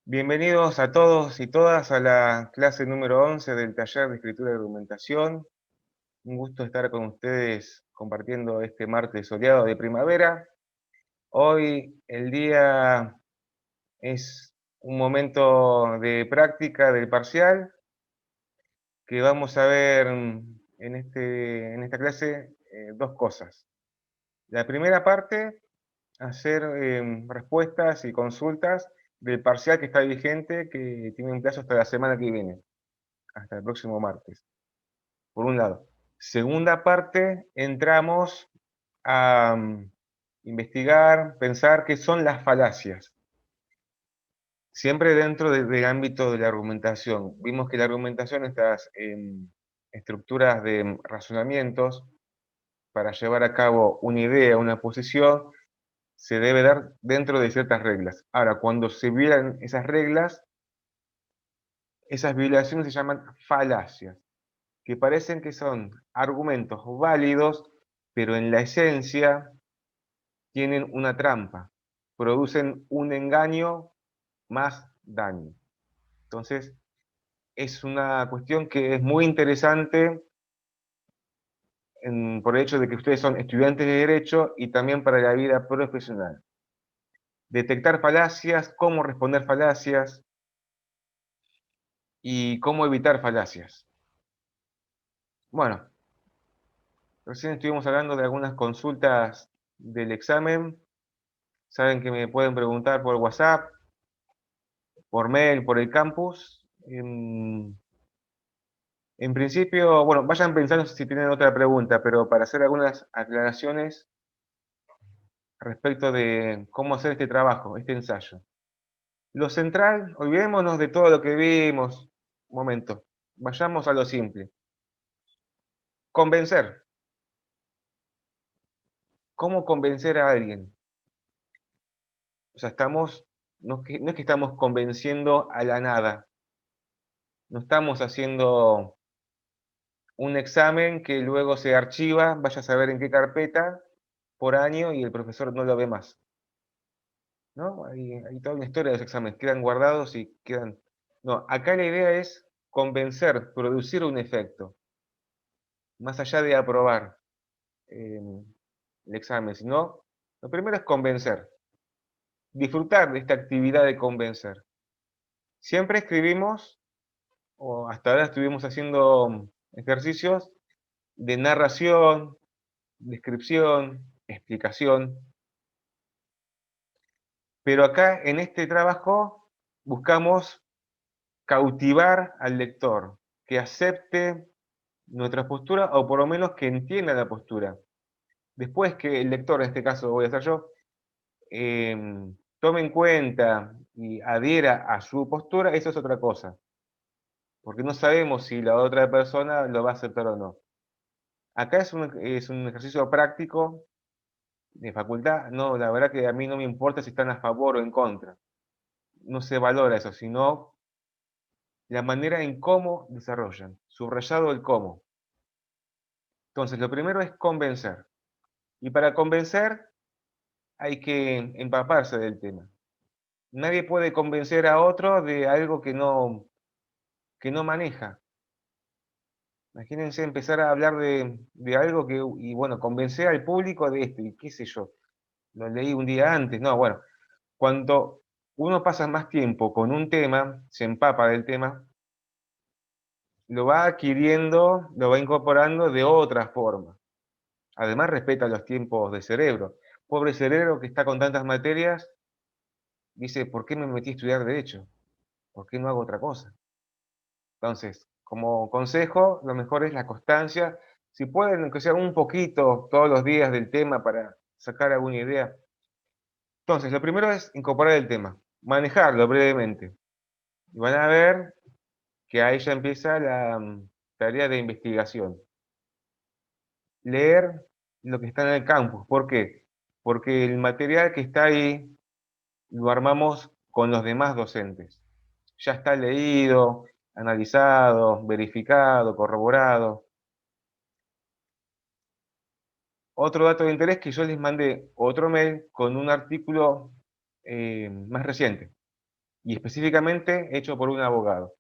Bienvenidos a todos y todas a la clase número 11 del taller de escritura y argumentación. Un gusto estar con ustedes compartiendo este martes soleado de primavera. Hoy el día es un momento de práctica del parcial que vamos a ver en esta clase dos cosas. La primera parte, hacer respuestas y consultas del parcial que está vigente, que tiene un plazo hasta la semana que viene, hasta el próximo martes, por un lado. Segunda parte, entramos a investigar, pensar qué son las falacias, siempre dentro del ámbito de la argumentación. Vimos que la argumentación, estas estructuras de razonamientos, para llevar a cabo una idea, una posición, se debe dar dentro de ciertas reglas. Ahora, cuando se violan esas reglas, esas violaciones se llaman falacias, que parecen que son argumentos válidos, pero en la esencia tienen una trampa, producen un engaño más daño. Entonces, es una cuestión que es muy interesante por el hecho de que ustedes son estudiantes de Derecho y también para la vida profesional. Detectar falacias, cómo responder falacias y cómo evitar falacias. Bueno, recién estuvimos hablando de algunas consultas del examen. Saben que me pueden preguntar por WhatsApp, por mail, por el campus. En principio, bueno, vayan pensando si tienen otra pregunta, pero para hacer algunas aclaraciones respecto de cómo hacer este trabajo, este ensayo. Lo central, olvidémonos de todo lo que vimos. Un momento, vayamos a lo simple. Convencer. ¿Cómo convencer a alguien? O sea, no es que estamos convenciendo a la nada. No estamos haciendo un examen que luego se archiva, vaya a saber en qué carpeta, por año, y el profesor no lo ve más. ¿No? Hay toda una historia de los exámenes, quedan guardados y quedan... No, acá la idea es convencer, producir un efecto, más allá de aprobar eh, el examen, sino lo primero es convencer, disfrutar de esta actividad de convencer. Siempre escribimos, o hasta ahora estuvimos haciendo ejercicios de narración, descripción, explicación, pero acá en este trabajo buscamos cautivar al lector, que acepte nuestra postura o por lo menos que entienda la postura. Después que el lector, en este caso voy a ser yo, eh, tome en cuenta y adhiera a su postura, eso es otra cosa, porque no sabemos si la otra persona lo va a aceptar o no. Acá es un ejercicio práctico de facultad, no, la verdad que a mí no me importa si están a favor o en contra, no se valora eso, sino la manera en cómo desarrollan, subrayado el cómo. Entonces, lo primero es convencer. Y para convencer hay que empaparse del tema. Nadie puede convencer a otro de algo que no maneja. Imagínense empezar a hablar de algo que, y bueno, convencer al público de esto, y qué sé yo, lo leí un día antes. No, bueno, cuando uno pasa más tiempo con un tema, se empapa del tema, lo va adquiriendo, lo va incorporando de otra forma. Además, respeta los tiempos de cerebro. Pobre cerebro que está con tantas materias, dice, ¿por qué me metí a estudiar derecho? ¿Por qué no hago otra cosa? Entonces, como consejo, lo mejor es la constancia. Si pueden, aunque sea un poquito todos los días del tema para sacar alguna idea. Entonces, lo primero es incorporar el tema, manejarlo brevemente. Y van a ver que ahí ya empieza la tarea de investigación. Leer lo que está en el campus. ¿Por qué? Porque el material que está ahí lo armamos con los demás docentes. Ya está leído, analizado, verificado, corroborado. Otro dato de interés que yo les mandé otro mail con un artículo más reciente. y específicamente hecho por un abogado.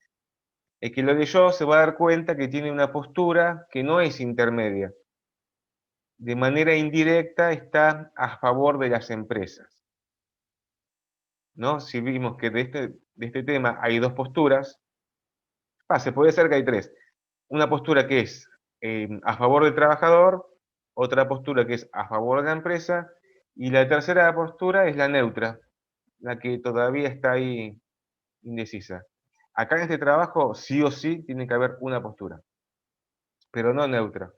El que lo leyó se va a dar cuenta que tiene una postura que no es intermedia. De manera indirecta está a favor de las empresas, ¿no? Si vimos que de este tema hay dos posturas, se puede ser que hay tres. Una postura que es a favor del trabajador, otra postura que es a favor de la empresa, y la tercera postura es la neutra, la que todavía está ahí indecisa. Acá en este trabajo sí o sí tiene que haber una postura, pero no neutra.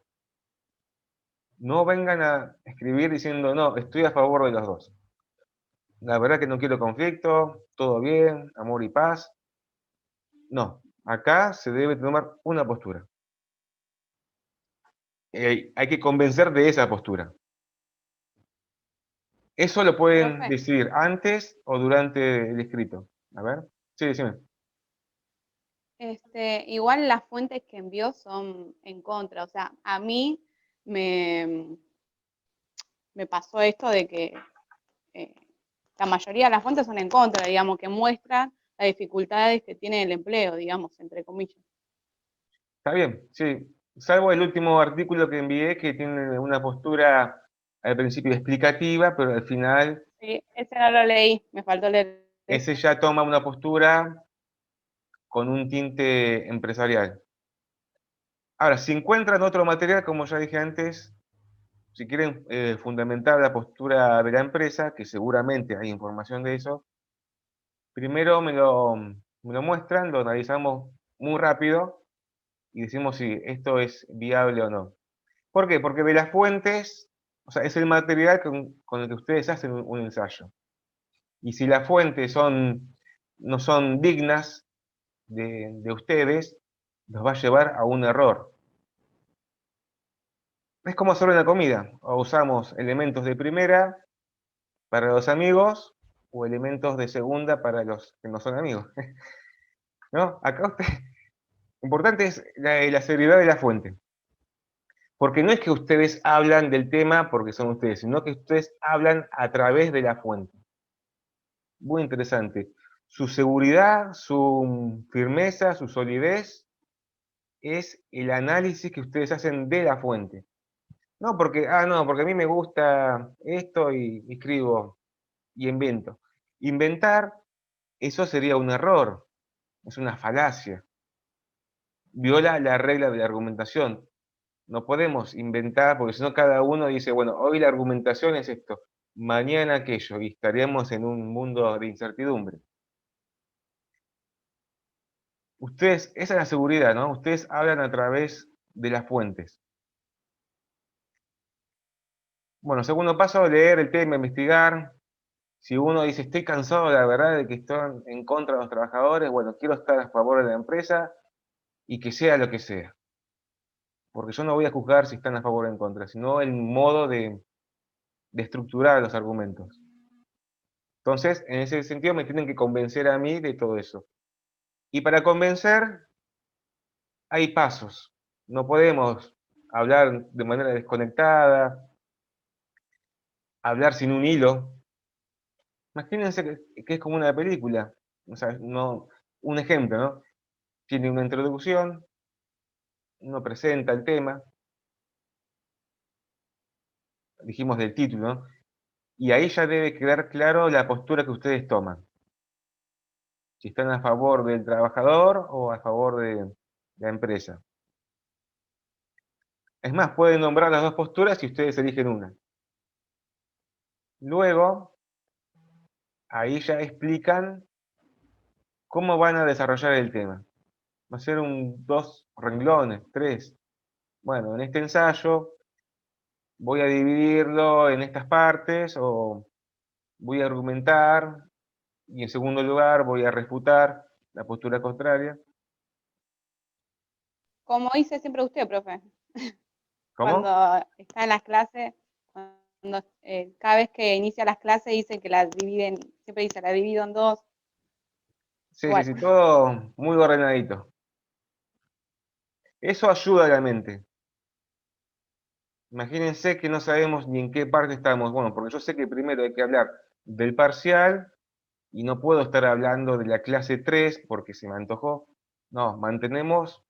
No vengan a escribir diciendo, no, estoy a favor de los dos. La verdad que no quiero conflicto, todo bien, amor y paz. No, acá se debe tomar una postura. Hay que convencer de esa postura. Eso lo pueden Profe, decidir antes o durante el escrito. A ver, sí, decime. igual las fuentes que envió son en contra, o sea, a mí me, me pasó esto de que eh, la mayoría de las fuentes son en contra, digamos, que muestran las dificultades que tiene el empleo, digamos, entre comillas. Está bien, sí. Salvo el último artículo que envié que tiene una postura al principio explicativa, pero al final Sí, ese no lo leí, me faltó leer ese ese. ya toma una postura con un tinte empresarial. Ahora, si encuentran otro material, como ya dije antes, si quieren fundamentar la postura de la empresa, que seguramente hay información de eso, primero me lo muestran, lo analizamos muy rápido y decimos si esto es viable o no. ¿Por qué? Porque de las fuentes, o sea, es el material con el que ustedes hacen un ensayo. Y si las fuentes no son dignas de ustedes, los va a llevar a un error. Es como hacer una comida. O usamos elementos de primera para los amigos o elementos de segunda para los que no son amigos. ¿No? Acá importante es la seriedad de la fuente. Porque no es que ustedes hablan del tema porque son ustedes, sino que ustedes hablan a través de la fuente. Muy interesante. Su seguridad, su firmeza, su solidez es el análisis que ustedes hacen de la fuente. No, porque a mí me gusta esto y escribo y invento. Inventar, eso sería un error, es una falacia. Viola la regla de la argumentación. No podemos inventar, porque si no cada uno dice, bueno, hoy la argumentación es esto, mañana aquello, y estaríamos en un mundo de incertidumbre. Ustedes, esa es la seguridad, ¿no? Ustedes hablan a través de las fuentes. Bueno, segundo paso, leer el tema, investigar. Si uno dice, estoy cansado, la verdad, de que están en contra de los trabajadores, bueno, quiero estar a favor de la empresa y que sea lo que sea. Porque yo no voy a juzgar si están a favor o en contra, sino el modo de estructurar los argumentos. Entonces, en ese sentido, me tienen que convencer a mí de todo eso. Y para convencer, hay pasos. No podemos hablar de manera desconectada, hablar sin un hilo. Imagínense que es como una película. O sea, no, un ejemplo, ¿no? Tiene una introducción, uno presenta el tema, dijimos del título, ¿no? Y ahí ya debe quedar claro la postura que ustedes toman. Si están a favor del trabajador o a favor de la empresa. Es más, pueden nombrar las dos posturas si ustedes eligen una. Luego, ahí ya explican cómo van a desarrollar el tema. Va a ser dos renglones, tres. Bueno, en este ensayo voy a dividirlo en estas partes o voy a argumentar y en segundo lugar voy a refutar la postura contraria. Como dice siempre usted, profe, cuando ¿Cómo? está en las clases, cuando, cada vez que inicia las clases dice que las dividen, siempre dice, la divido en dos, Sí, sí, igual. sí, todo muy ordenadito. Eso ayuda a la mente. Imagínense que no sabemos ni en qué parte estamos. Bueno, porque yo sé que primero hay que hablar del parcial y no puedo estar hablando de la clase 3 porque se me antojó. No, mantenemos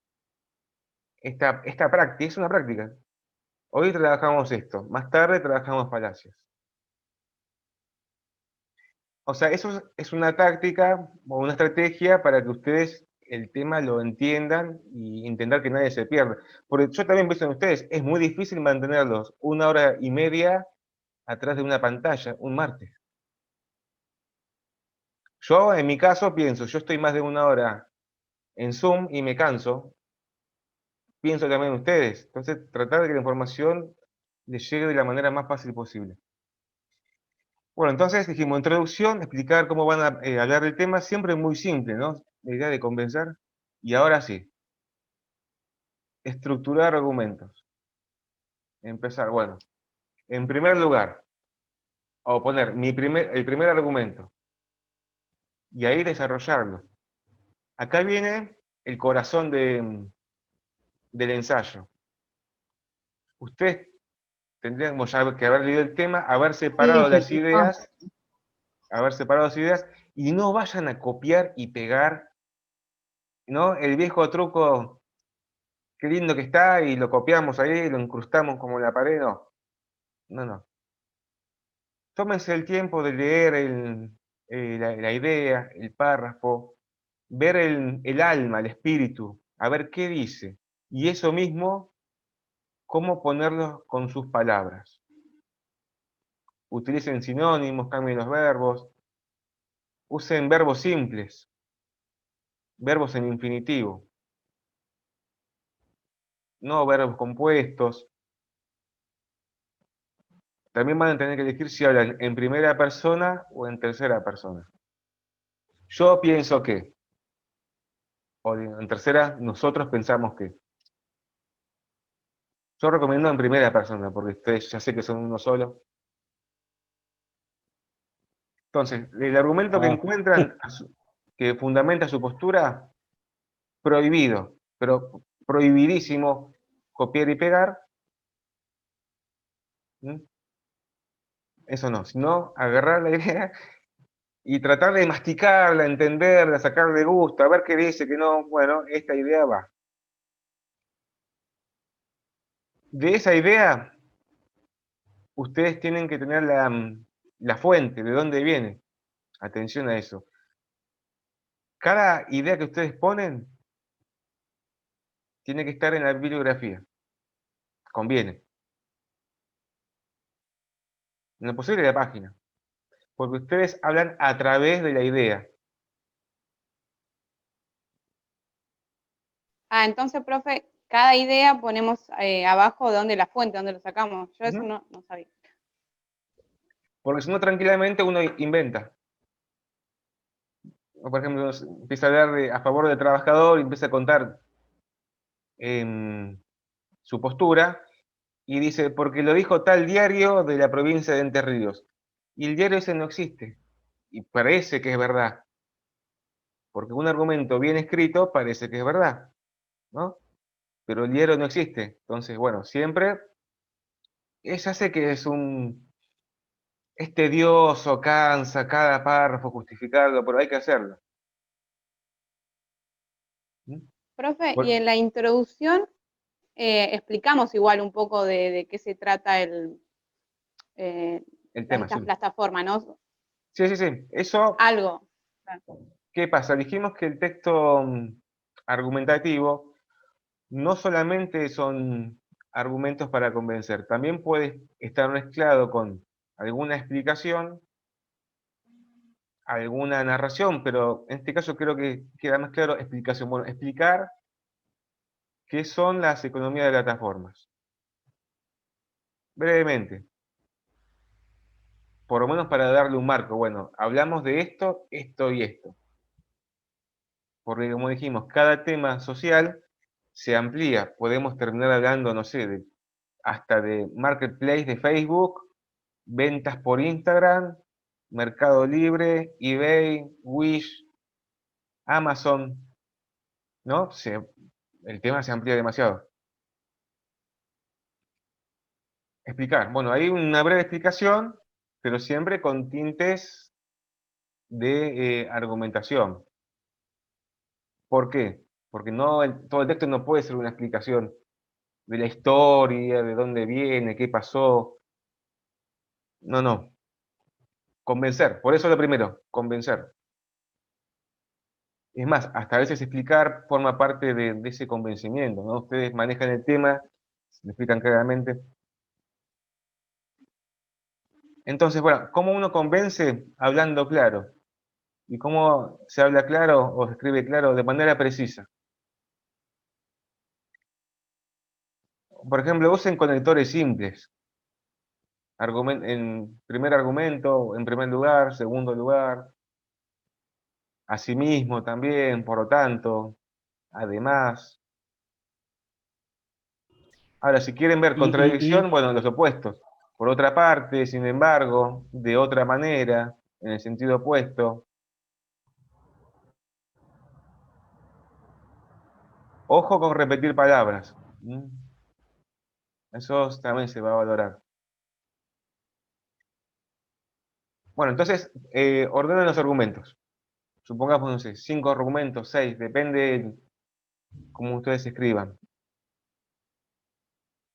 esta práctica, es una práctica. Hoy trabajamos esto, más tarde trabajamos falacias. O sea, eso es una táctica o una estrategia para que ustedes el tema lo entiendan y intentar que nadie se pierda. Porque yo también pienso en ustedes, es muy difícil mantenerlos 1 hora y media atrás de una pantalla, un martes. Yo, en mi caso, pienso, yo estoy más de 1 hora en Zoom y me canso. Pienso también en ustedes. Entonces, tratar de que la información les llegue de la manera más fácil posible. Bueno, entonces dijimos introducción, explicar cómo van a hablar del tema, siempre muy simple, ¿no? La idea de convencer. Y ahora sí, estructurar argumentos. Empezar, bueno, en primer lugar, o poner el primer argumento y ahí desarrollarlo. Acá viene el corazón del ensayo. Ustedes tendríamos ya que haber leído el tema, haber separado las ideas y no vayan a copiar y pegar, ¿no? El viejo truco, qué lindo que está, y lo copiamos ahí, lo incrustamos como en la pared, no. No, no. Tómense el tiempo de leer la idea, el párrafo, ver el alma, el espíritu, a ver qué dice. Y eso mismo, cómo ponerlo con sus palabras. Utilicen sinónimos, cambien los verbos, usen verbos simples, verbos en infinitivo, no verbos compuestos. También van a tener que elegir si hablan en primera persona o en tercera persona. Yo pienso que, o en tercera, nosotros pensamos que. Yo recomiendo en primera persona, porque ustedes ya sé que son uno solo. Entonces, el argumento que encuentran, que fundamenta su postura, prohibido, pero prohibidísimo copiar y pegar. ¿Mm? Eso no, sino agarrar la idea y tratar de masticarla, entenderla, sacarle gusto, a ver qué dice, que no, bueno, esta idea va. De esa idea, ustedes tienen que tener la fuente, de dónde viene. Atención a eso. Cada idea que ustedes ponen tiene que estar en la bibliografía. Conviene. En lo posible de la página. Porque ustedes hablan a través de la idea. Ah, entonces, profe, cada idea ponemos abajo de dónde la fuente, dónde lo sacamos. Yo eso Ujú. no sabía. Porque si no, tranquilamente uno inventa. O, por ejemplo, empieza a hablar a favor del trabajador y empieza a contar su postura y dice, porque lo dijo tal diario de la provincia de Entre Ríos. Y el diario ese no existe. Y parece que es verdad. Porque un argumento bien escrito parece que es verdad, ¿no? Pero el diario no existe. Entonces, bueno, siempre ya sé que es tedioso, cansa cada párrafo justificarlo, pero hay que hacerlo. ¿Mm? Profe, y Bueno, en la introducción explicamos igual un poco de qué se trata eh, el tema, esta sí. plataforma, ¿no? Sí, sí, sí. Eso, Algo. ¿qué pasa? Dijimos que el texto argumentativo no solamente son argumentos para convencer, también puede estar mezclado con alguna explicación, alguna narración, pero en este caso creo que queda más claro explicación. Bueno, explicar qué son las economías de plataformas. Brevemente, por lo menos para darle un marco. Bueno, hablamos de esto, esto y esto. Porque como dijimos, cada tema social se amplía. Podemos terminar hablando, no sé, hasta de marketplace de Facebook, ventas por Instagram, Mercado Libre, eBay, Wish, Amazon, ¿no? El tema se amplía demasiado. Explicar. Bueno, hay una breve explicación, pero siempre con tintes de argumentación. ¿Por qué? Porque no, todo el texto no puede ser una explicación de la historia, de dónde viene, qué pasó. No, no. Convencer. Por eso lo primero, convencer. Es más, hasta a veces explicar forma parte de ese convencimiento, ¿no? Ustedes manejan el tema, se lo explican claramente. Entonces, bueno, ¿cómo uno convence? Hablando claro. ¿Y cómo se habla claro o se escribe claro? De manera precisa. Por ejemplo, usen conectores simples. En primer argumento, en primer lugar, segundo lugar, asimismo también, por lo tanto, además. Ahora, si quieren ver contradicción, bueno, los opuestos. Por otra parte, sin embargo, de otra manera, en el sentido opuesto. Ojo con repetir palabras. Eso también se va a valorar. Bueno, entonces, ordenen los argumentos. Supongamos, no sé, 5 argumentos, 6, depende de cómo ustedes escriban.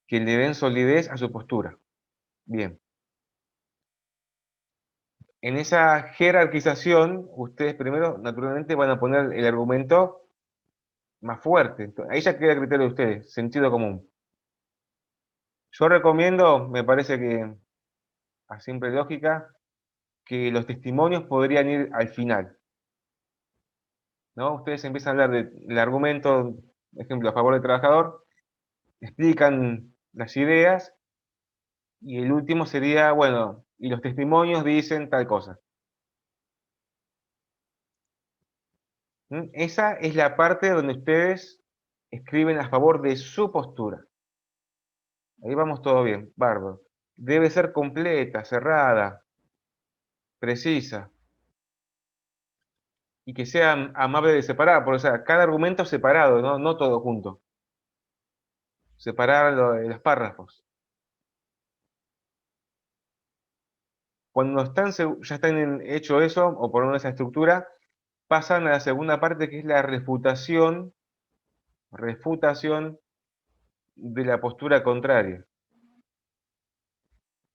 Que le den solidez a su postura. Bien. En esa jerarquización, ustedes primero, naturalmente, van a poner el argumento más fuerte. Ahí ya queda a criterio de ustedes, sentido común. Yo recomiendo, me parece que a simple lógica, que los testimonios podrían ir al final, ¿no? Ustedes empiezan a hablar del argumento, por ejemplo, a favor del trabajador, explican las ideas, y el último sería, bueno, y los testimonios dicen tal cosa. Esa es la parte donde ustedes escriben a favor de su postura. Ahí vamos todo bien, bárbaro. Debe ser completa, cerrada, precisa, y que sea amable de separar, por, o sea, cada argumento separado, ¿no? No todo junto. Separar los párrafos. Cuando ya están hecho eso, o por lo menos esa estructura, pasan a la segunda parte, que es la refutación de la postura contraria.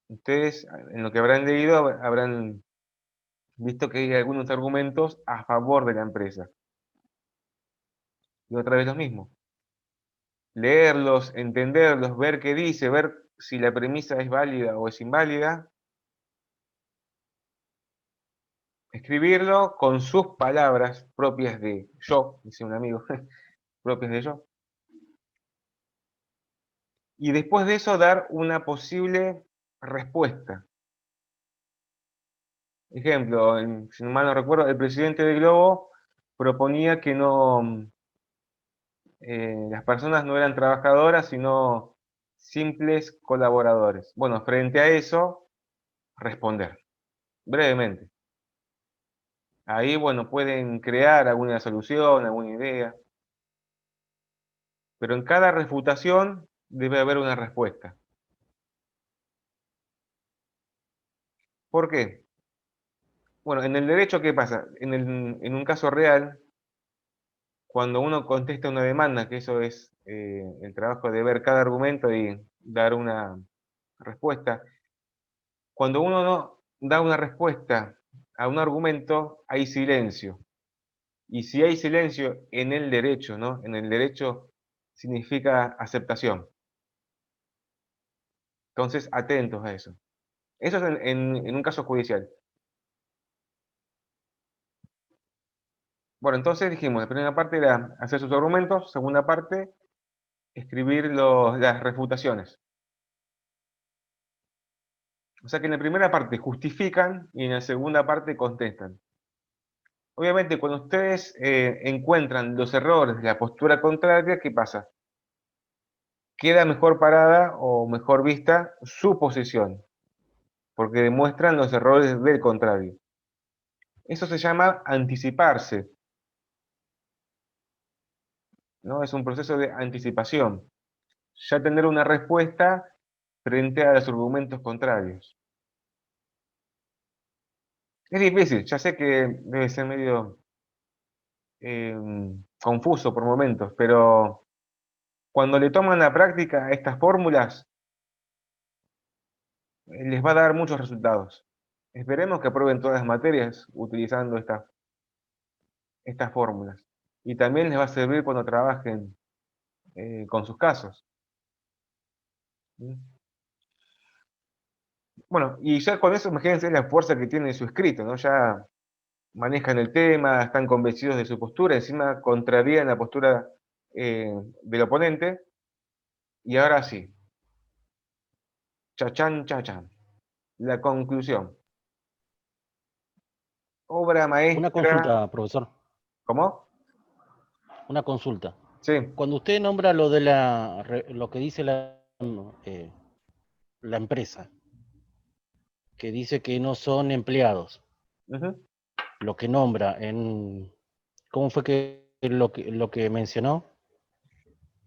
Ustedes, en lo que habrán leído, habrán visto que hay algunos argumentos a favor de la empresa. Y otra vez lo mismo. Leerlos, entenderlos, ver qué dice, ver si la premisa es válida o es inválida. Escribirlo con sus palabras propias de yo, dice un amigo, propias de yo. Y después de eso dar una posible respuesta. Ejemplo, si no mal no recuerdo, el presidente de Globo proponía que no, las personas no eran trabajadoras, sino simples colaboradores. Bueno, frente a eso, responder, brevemente. Ahí, bueno, pueden crear alguna solución, alguna idea, pero en cada refutación debe haber una respuesta. ¿Por qué? Bueno, en el derecho, ¿qué pasa? En un caso real, cuando uno contesta una demanda, que eso es el trabajo de ver cada argumento y dar una respuesta, cuando uno no da una respuesta a un argumento, hay silencio. Y si hay silencio en el derecho, ¿no? En el derecho significa aceptación. Entonces, atentos a eso. Eso es en un caso judicial. Bueno, entonces dijimos, la primera parte era hacer sus argumentos, segunda parte, escribir las refutaciones. O sea que en la primera parte justifican y en la segunda parte contestan. Obviamente, cuando ustedes encuentran los errores de la postura contraria, ¿qué pasa? Queda mejor parada o mejor vista su posición, porque demuestran los errores del contrario. Eso se llama anticiparse, ¿no? Es un proceso de anticipación. Ya tener una respuesta frente a los argumentos contrarios. Es difícil, ya sé que debe ser medio eh, confuso por momentos, pero cuando le toman la práctica a estas fórmulas, les va a dar muchos resultados. Esperemos que aprueben todas las materias utilizando estas fórmulas. Y también les va a servir cuando trabajen con sus casos. ¿Mm? Bueno, y ya con eso imagínense la fuerza que tiene su escrito, ¿no? Ya manejan el tema, están convencidos de su postura, encima contrarían la postura del oponente, y ahora sí, chachán, chachán, la conclusión. Obra Una maestra, consulta, profesor, ¿cómo? una consulta. Sí, Cuando usted nombra lo que dice eh, la empresa, que dice que no son empleados, ujú. lo que nombra ¿cómo fue que lo que mencionó?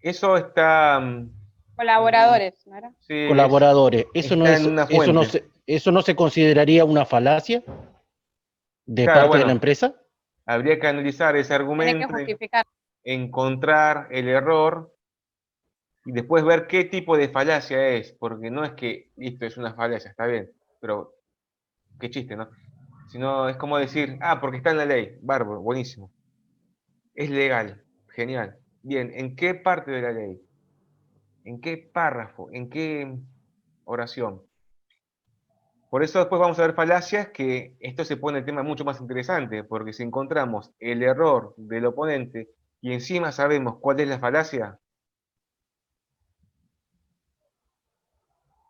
Eso está, Colaboradores, ¿no era? sí, Colaboradores. está en una fuente. Eso no se consideraría una falacia de Claro, parte de la bueno, empresa. habría que analizar ese Tiene que argumento, justificar. encontrar el error y después ver qué tipo de falacia es, porque no es que esto es una falacia, está bien, pero qué chiste, ¿no? Sino es como decir, ah, porque está en la ley, bárbaro, buenísimo. Es legal, genial. Bien, ¿en qué parte de la ley? ¿En qué párrafo? ¿En qué oración? Por eso después vamos a ver falacias, que esto se pone el tema mucho más interesante, porque si encontramos el error del oponente y encima sabemos cuál es la falacia,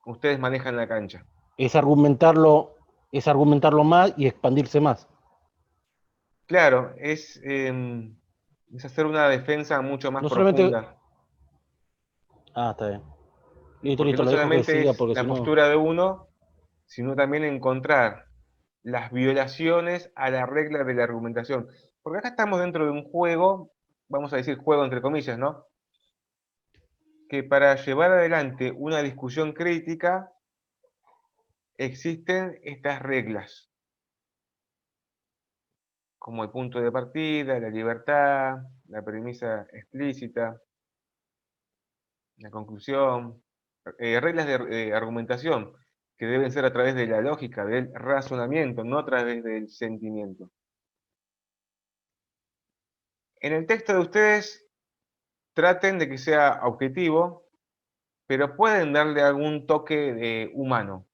ustedes manejan la cancha. Es argumentarlo, es argumentarlo más y expandirse más. Claro, es hacer una defensa mucho más No solamente. profunda, Ah, está bien. Listo, porque listo, no lo dejo que solamente siga es porque si la no. postura de uno, sino también encontrar las violaciones a la regla de la argumentación. Porque acá estamos dentro de un juego, vamos a decir juego entre comillas, ¿no? Que para llevar adelante una discusión crítica existen estas reglas, como el punto de partida, la libertad, la premisa explícita, la conclusión, reglas de argumentación que deben ser a través de la lógica, del razonamiento, no a través del sentimiento. En el texto de ustedes traten de que sea objetivo, pero pueden darle algún toque humano,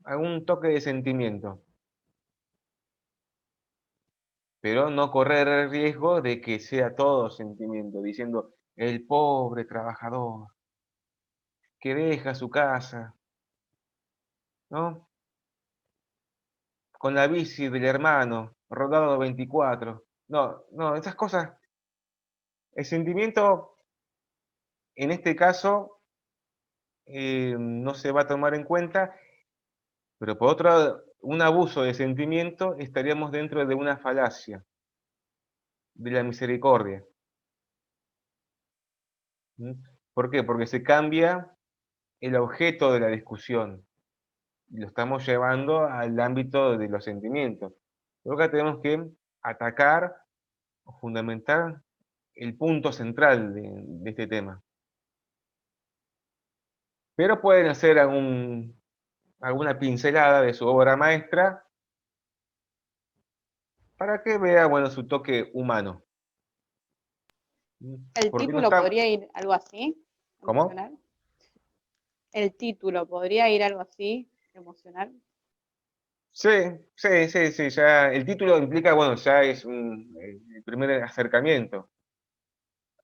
algún toque de sentimiento, pero no correr el riesgo de que sea todo sentimiento, diciendo el pobre trabajador que deja su casa, ¿no? Con la bici del hermano, rodado 24. No, no, esas cosas, el sentimiento en este caso no se va a tomar en cuenta, pero por otro lado, un abuso de sentimiento estaríamos dentro de una falacia de la misericordia. ¿Mm? ¿Por qué? Porque se cambia el objeto de la discusión y lo estamos llevando al ámbito de los sentimientos. Luego acá tenemos que atacar o fundamentar el punto central de este tema. Pero pueden hacer alguna pincelada de su obra maestra para que vea, bueno, su toque humano. El Porque no título está... podría ir algo así, ¿Cómo? emocional. El título podría ir algo así, emocional. Sí, sí, sí, sí, ya el título implica, bueno, ya es el primer acercamiento.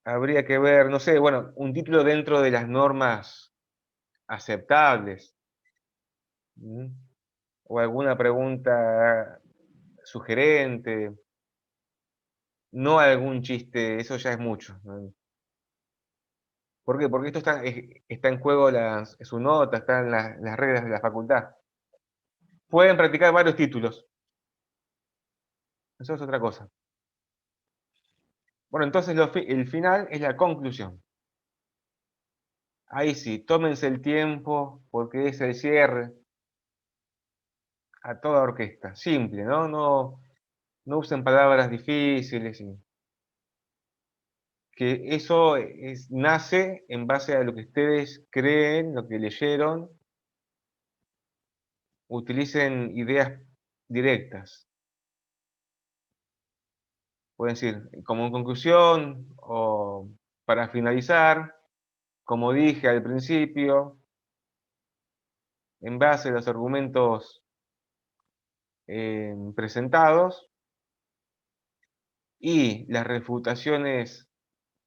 Habría que ver, no sé, bueno, un título dentro de las normas aceptables. ¿Mm? O alguna pregunta sugerente, no algún chiste, eso ya es mucho, ¿no? ¿Por qué? Porque esto está en juego su nota, están las reglas de la facultad. Pueden practicar varios títulos, eso es otra cosa. Bueno, entonces el final es la conclusión. Ahí sí, tómense el tiempo porque es el cierre. a toda orquesta, simple, ¿no? No usen palabras difíciles, que eso nace en base a lo que ustedes creen, lo que leyeron, utilicen ideas directas. Pueden decir, como en conclusión o para finalizar, como dije al principio, en base a los argumentos presentados y las refutaciones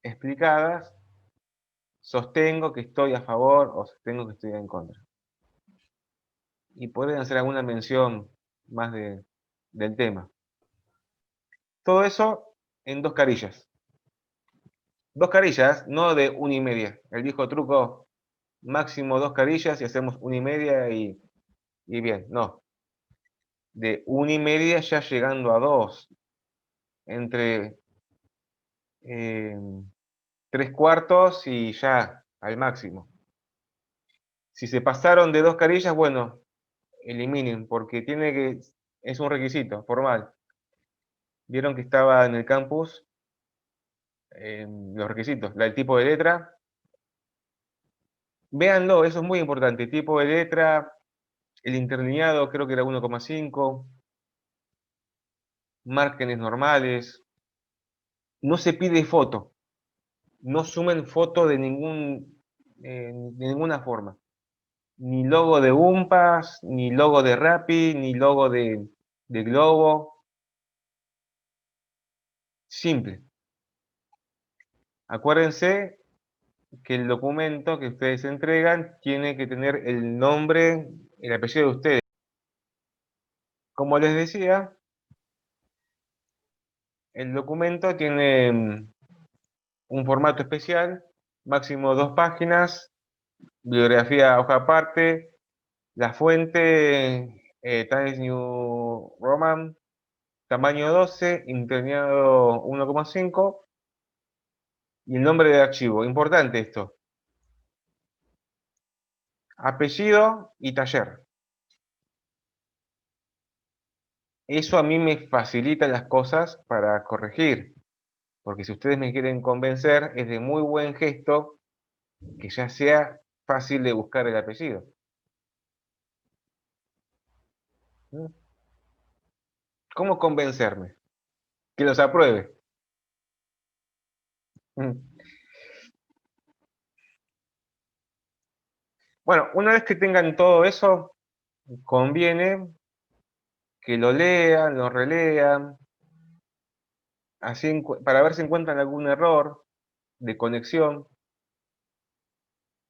explicadas, sostengo que estoy a favor o sostengo que estoy en contra. Y pueden hacer alguna mención más del tema. Todo eso en 2 carillas. 2 carillas, no de 1,5. El viejo truco, máximo 2 carillas y hacemos 1,5 y bien, no. De 1,5 ya llegando a 2. Entre 3/4 y ya al máximo. Si se pasaron de 2 carillas, bueno, eliminen, porque es un requisito formal. Vieron que estaba en el campus los requisitos, el tipo de letra. Véanlo, eso es muy importante. Tipo de letra, el interlineado creo que era 1,5. Márgenes normales. No se pide foto. No sumen foto de ninguna forma. Ni logo de UMPAS, ni logo de Rappi, ni logo de Globo. Simple. Acuérdense que el documento que ustedes entregan tiene que tener el nombre, el apellido de ustedes. Como les decía, el documento tiene un formato especial, máximo 2 páginas, bibliografía hoja aparte, la fuente Times New Roman, tamaño 12, interlineado 1,5 y el nombre del archivo. Importante esto. Apellido y taller. Eso a mí me facilita las cosas para corregir, porque si ustedes me quieren convencer, es de muy buen gesto que ya sea fácil de buscar el apellido. ¿Cómo convencerme? Que los apruebe. Bueno, una vez que tengan todo eso, conviene que lo lean, lo relean, así para ver si encuentran algún error de conexión.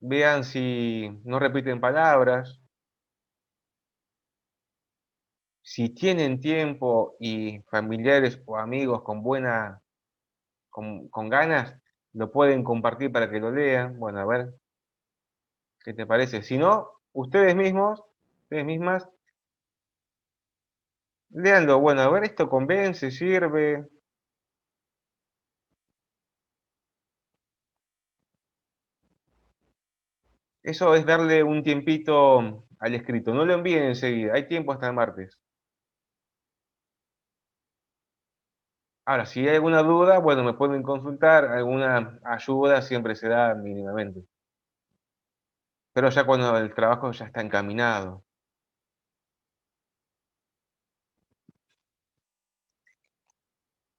Vean si no repiten palabras. Si tienen tiempo y familiares o amigos con ganas, lo pueden compartir para que lo lean. Bueno, a ver, ¿qué te parece? Si no, ustedes mismas, léanlo. Bueno, a ver, esto convence, sirve. Eso es darle un tiempito al escrito. No lo envíen enseguida. Hay tiempo hasta el martes. Ahora, si hay alguna duda, bueno, me pueden consultar. Alguna ayuda siempre se da mínimamente. Pero ya cuando el trabajo ya está encaminado.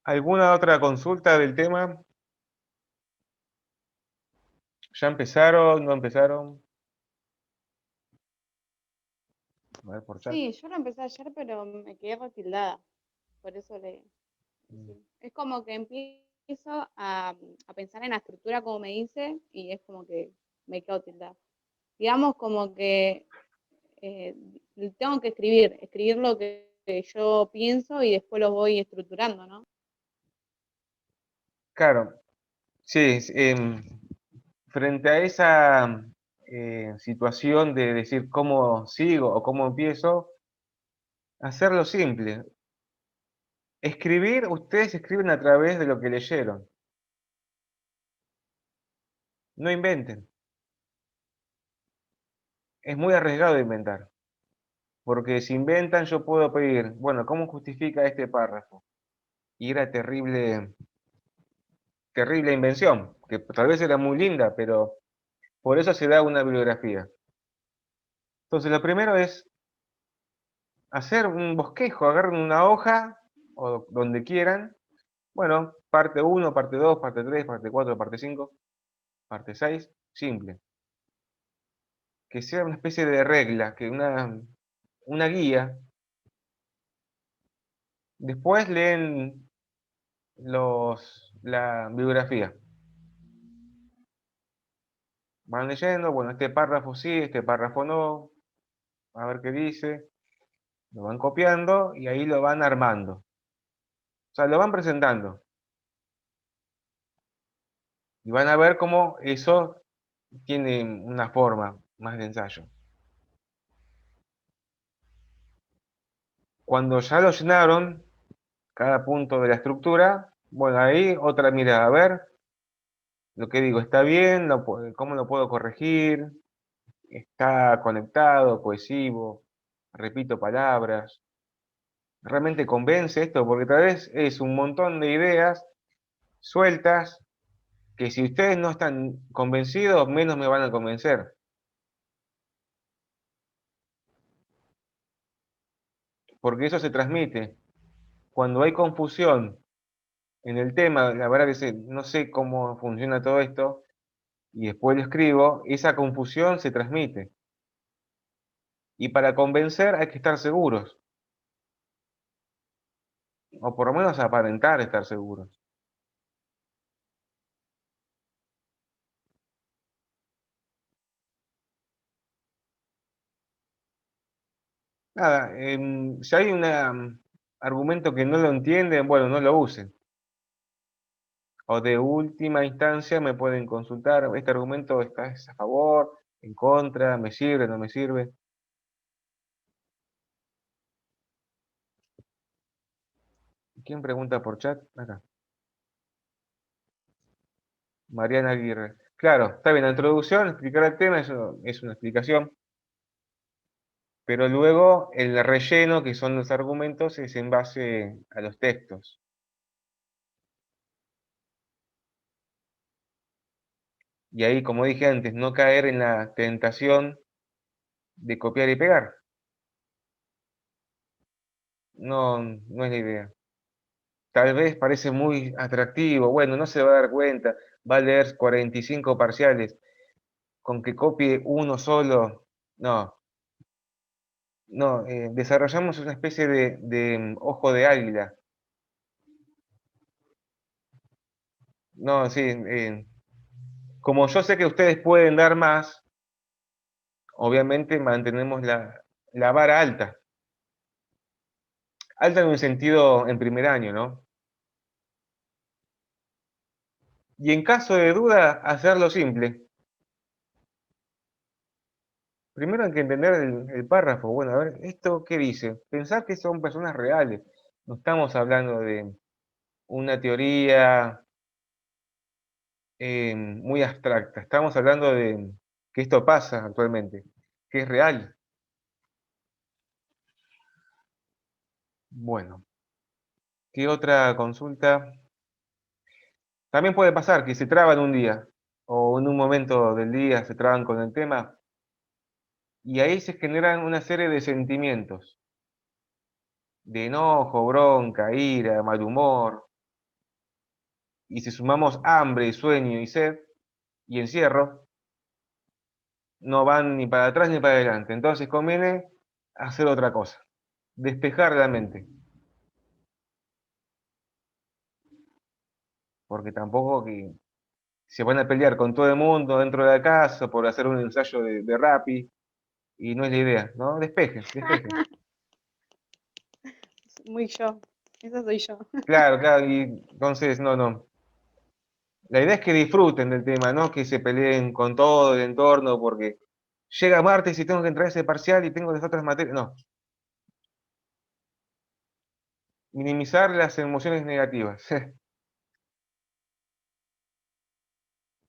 ¿Alguna otra consulta del tema? ¿Ya empezaron? ¿No empezaron? A ver, por chat. Sí, yo lo empecé ayer, pero me quedé retildada. Por eso sí. Es como que empiezo a pensar en la estructura como me dice y es como que me quedo tildada. Digamos como que eh, tengo que escribir lo que yo pienso y después lo voy estructurando, ¿no? Claro, sí, frente a esa situación de decir cómo sigo o cómo empiezo, hacerlo simple. Escribir, ustedes escriben a través de lo que leyeron. No inventen. Es muy arriesgado inventar. porque si inventan yo puedo pedir, bueno, ¿cómo justifica este párrafo? Y era terrible, terrible invención, que tal vez era muy linda, pero por eso se da una bibliografía. Entonces, lo primero es hacer un bosquejo, agarren una hoja o donde quieran. Bueno, parte 1, parte 2, parte 3, parte 4, parte 5, parte 6, simple. Que sea una especie de regla, que una guía. Después leen la bibliografía. Van leyendo, bueno, este párrafo sí, este párrafo no, a ver qué dice. Lo van copiando y ahí lo van armando. O sea, lo van presentando. Y van a ver cómo eso tiene una forma más de ensayo. Cuando ya lo llenaron, cada punto de la estructura, bueno, ahí otra mirada, a ver, lo que digo, ¿está bien? ¿Cómo lo puedo corregir? ¿Está conectado, cohesivo? Repito palabras. ¿Realmente convence esto? Porque tal vez es un montón de ideas sueltas que si ustedes no están convencidos, menos me van a convencer. Porque eso se transmite. Cuando hay confusión en el tema, la verdad que no sé cómo funciona todo esto, y después lo escribo, esa confusión se transmite. Y para convencer hay que estar seguros, o por lo menos aparentar estar seguros. Nada, si hay un argumento que no lo entienden, bueno, no lo usen. O de última instancia me pueden consultar, este argumento está a favor, en contra, me sirve, no me sirve. ¿Quién pregunta por chat? Acá. Mariana Aguirre. Claro, está bien, la introducción, explicar el tema, eso es una explicación, pero luego el relleno, que son los argumentos, es en base a los textos. Y ahí, como dije antes, no caer en la tentación de copiar y pegar. No, no es la idea. Tal vez parece muy atractivo, bueno, no se va a dar cuenta, va a leer 45 parciales, con que copie uno solo, no, no, desarrollamos una especie de ojo de águila. No, sí, como yo sé que ustedes pueden dar más, obviamente mantenemos la vara alta. Alta en un sentido en primer año, ¿no? Y en caso de duda, hacerlo simple. Primero hay que entender el párrafo. Bueno, a ver, ¿esto qué dice? Pensar que son personas reales. No estamos hablando de una teoría muy abstracta. Estamos hablando de que esto pasa actualmente, que es real. Bueno, ¿qué otra consulta? También puede pasar que se traban un día o en un momento del día se traban con el tema y ahí se generan una serie de sentimientos, de enojo, bronca, ira, mal humor, y si sumamos hambre, sueño y sed y encierro, no van ni para atrás ni para adelante. Entonces conviene hacer otra cosa, despejar la mente, porque tampoco que se van a pelear con todo el mundo dentro de la casa por hacer un ensayo de Rappi, y no es la idea, ¿no? Despejen, despejen. Muy yo. Esa soy yo. Claro, claro, y entonces, no, no. La idea es que disfruten del tema, no que se peleen con todo el entorno porque llega martes y tengo que entrar a ese parcial y tengo las otras materias. No, minimizar las emociones negativas.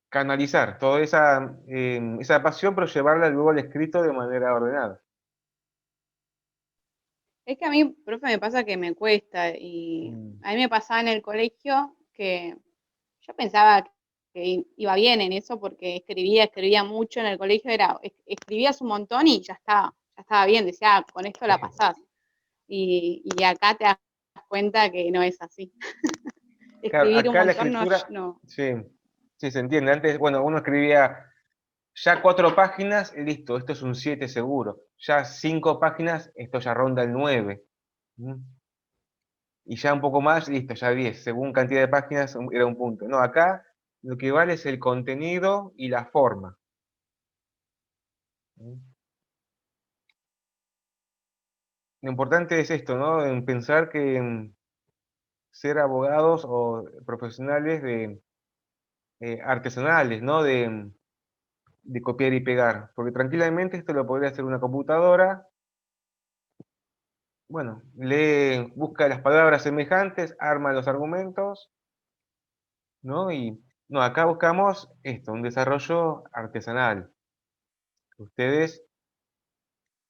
Canalizar toda esa pasión, pero llevarla luego al escrito de manera ordenada. Es que a mí, profe, me pasa que me cuesta y a mí me pasaba en el colegio que yo pensaba que iba bien en eso porque escribía mucho en el colegio, escribías un montón y ya estaba bien, decía, "Ah, con esto la pasás". Y acá te das cuenta que no es así. Claro, Escribir un acá la montón no, escritura, no. sí, sí se entiende. Antes, bueno, uno escribía ya 4 páginas, y listo, esto es un 7 seguro. Ya 5 páginas, esto ya ronda el 9. ¿Mm? Y ya un poco más, listo, ya 10. Según cantidad de páginas era un punto. No, acá lo que vale es el contenido y la forma. ¿Mm? Lo importante es esto, ¿no? En pensar que ser abogados o profesionales artesanales, ¿no? De copiar y pegar. Porque tranquilamente esto lo podría hacer una computadora. Bueno, lee, busca las palabras semejantes, arma los argumentos, ¿no? Y no, acá buscamos esto, un desarrollo artesanal. Ustedes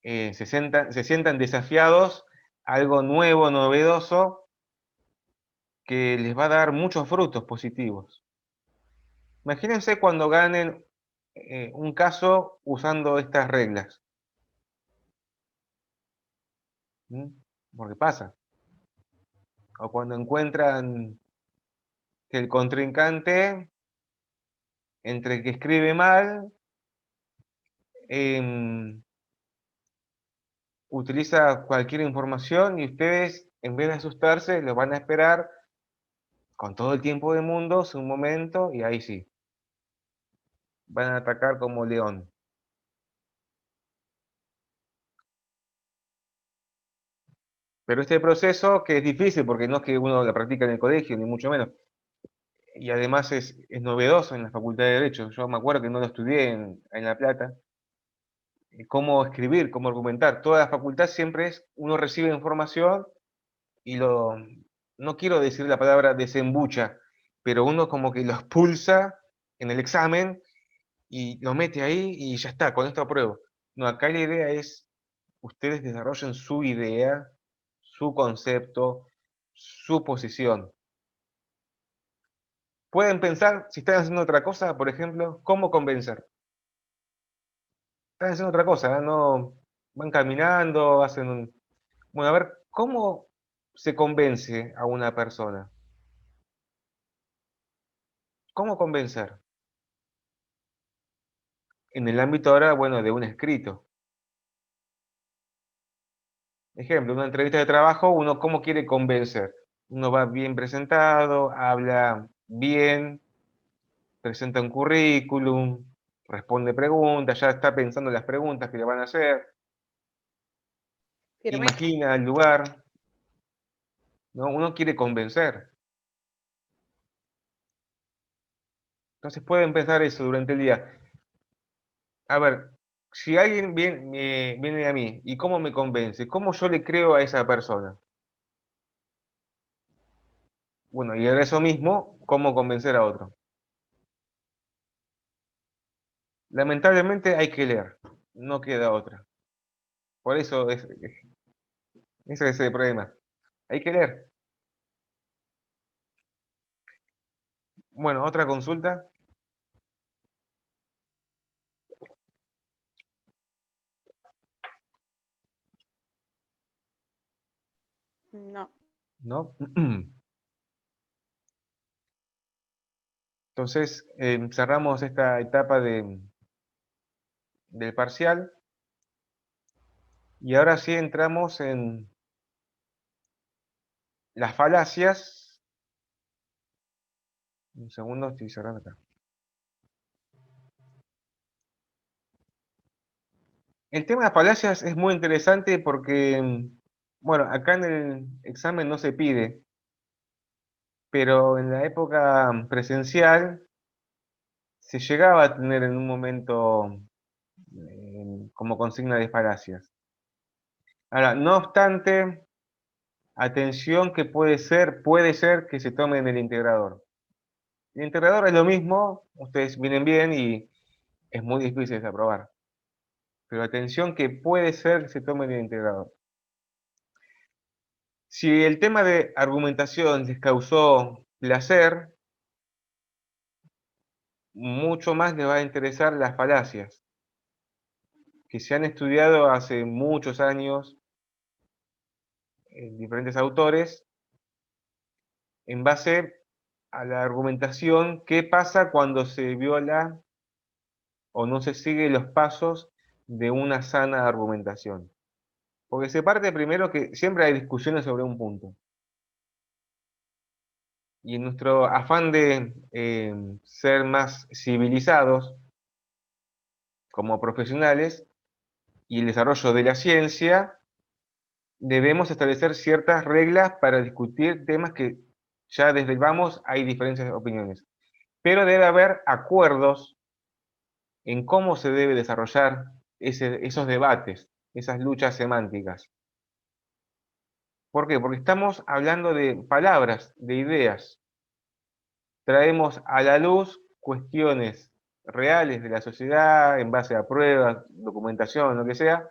se sientan desafiados a algo nuevo, novedoso, que les va a dar muchos frutos positivos. Imagínense cuando ganen un caso usando estas reglas. ¿Mm? Porque pasa. O cuando encuentran que el contrincante, entre que escribe mal, em, utiliza cualquier información y ustedes, en vez de asustarse, lo van a esperar con todo el tiempo del mundo, un momento, y ahí sí, van a atacar como león. Pero este proceso, que es difícil, porque no es que uno lo practica en el colegio, ni mucho menos, y además es novedoso en la Facultad de Derecho. Yo me acuerdo que no lo estudié en La Plata, cómo escribir, cómo argumentar. Toda la facultad siempre es, uno recibe información y no quiero decir la palabra desembucha, pero uno como que lo expulsa en el examen y lo mete ahí y ya está, con esto apruebo. No, acá la idea es, ustedes desarrollen su idea, su concepto, su posición. Pueden pensar, si están haciendo otra cosa, por ejemplo, cómo convencer. Están haciendo otra cosa, no van caminando, hacen un... Bueno, a ver, ¿cómo se convence a una persona? ¿Cómo convencer? En el ámbito ahora, bueno, de un escrito. Ejemplo, una entrevista de trabajo, uno cómo quiere convencer. Uno va bien presentado, habla bien, presenta un currículum, responde preguntas, ya está pensando en las preguntas que le van a hacer, Firmeza. imagina el lugar, ¿no? Uno quiere convencer. Entonces pueden pensar eso durante el día. A ver, si alguien viene a mí, ¿y cómo me convence? ¿Cómo yo le creo a esa persona? Bueno, y ahora eso mismo, ¿cómo convencer a otro? Lamentablemente hay que leer, no queda otra. Por eso ese es el problema. Hay que leer. Bueno, otra consulta. No. ¿No? Entonces, cerramos esta etapa del parcial y ahora sí entramos en las falacias. Un segundo, estoy cerrando acá. El tema de las falacias es muy interesante porque, bueno, acá en el examen no se pide, pero en la época presencial se llegaba a tener en un momento como consigna de falacias. Ahora, no obstante, atención que puede ser que se tome en el integrador. El integrador es lo mismo, ustedes vienen bien y es muy difícil desaprobar. Pero atención que puede ser que se tome en el integrador. Si el tema de argumentación les causó placer, mucho más les va a interesar las falacias, que se han estudiado hace muchos años en diferentes autores, en base a la argumentación, qué pasa cuando se viola o no se sigue los pasos de una sana argumentación. Porque se parte primero que siempre hay discusiones sobre un punto. Y en nuestro afán de ser más civilizados como profesionales y el desarrollo de la ciencia, debemos establecer ciertas reglas para discutir temas que ya desde el vamos hay diferentes opiniones. Pero debe haber acuerdos en cómo se debe desarrollar esos debates, esas luchas semánticas. ¿Por qué? Porque estamos hablando de palabras, de ideas. Traemos a la luz cuestiones reales de la sociedad en base a pruebas, documentación, lo que sea.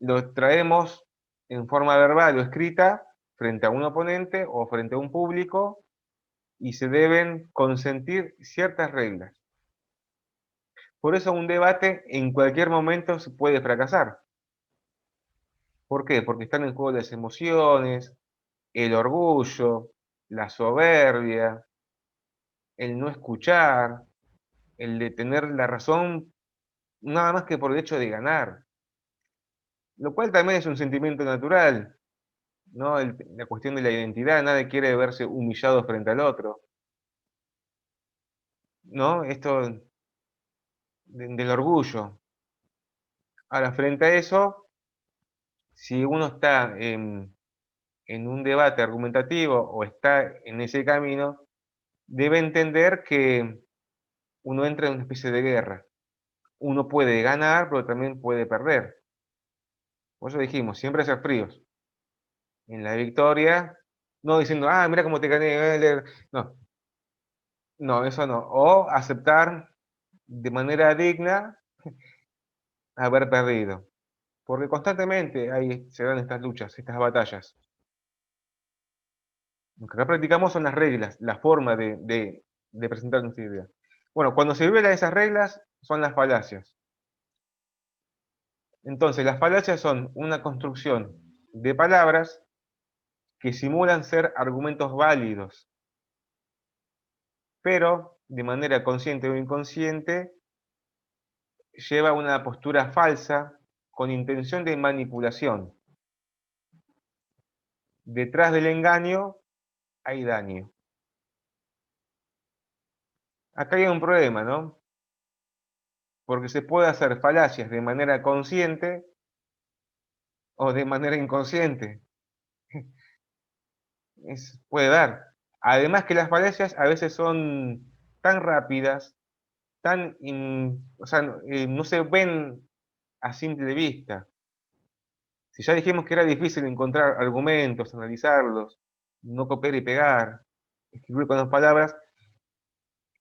Lo traemos en forma verbal o escrita frente a un oponente o frente a un público y se deben consentir ciertas reglas. Por eso un debate en cualquier momento se puede fracasar. ¿Por qué? Porque están en juego las emociones, el orgullo, la soberbia, el no escuchar, el de tener la razón nada más que por el hecho de ganar. Lo cual también es un sentimiento natural, ¿no? La cuestión de la identidad, nadie quiere verse humillado frente al otro, ¿no? Esto del orgullo. Ahora, frente a eso, si uno está en un debate argumentativo o está en ese camino, debe entender que uno entra en una especie de guerra. Uno puede ganar, pero también puede perder. Por eso dijimos, siempre ser fríos. En la victoria, no diciendo, ah, mira cómo te gané. No, no, eso no. O aceptar de manera digna haber perdido. Porque constantemente ahí se dan estas luchas, estas batallas. Lo que acá practicamos son las reglas, la forma de presentar nuestra idea. Bueno, cuando se violan esas reglas, son las falacias. Entonces, las falacias son una construcción de palabras que simulan ser argumentos válidos, pero de manera consciente o inconsciente lleva una postura falsa con intención de manipulación. Detrás del engaño hay daño. Acá hay un problema, ¿no? Porque se puede hacer falacias de manera consciente o de manera inconsciente. Puede dar. Además que las falacias a veces son tan rápidas, o sea, no se ven a simple vista. Si ya dijimos que era difícil encontrar argumentos, analizarlos, no copiar y pegar, escribir con las palabras,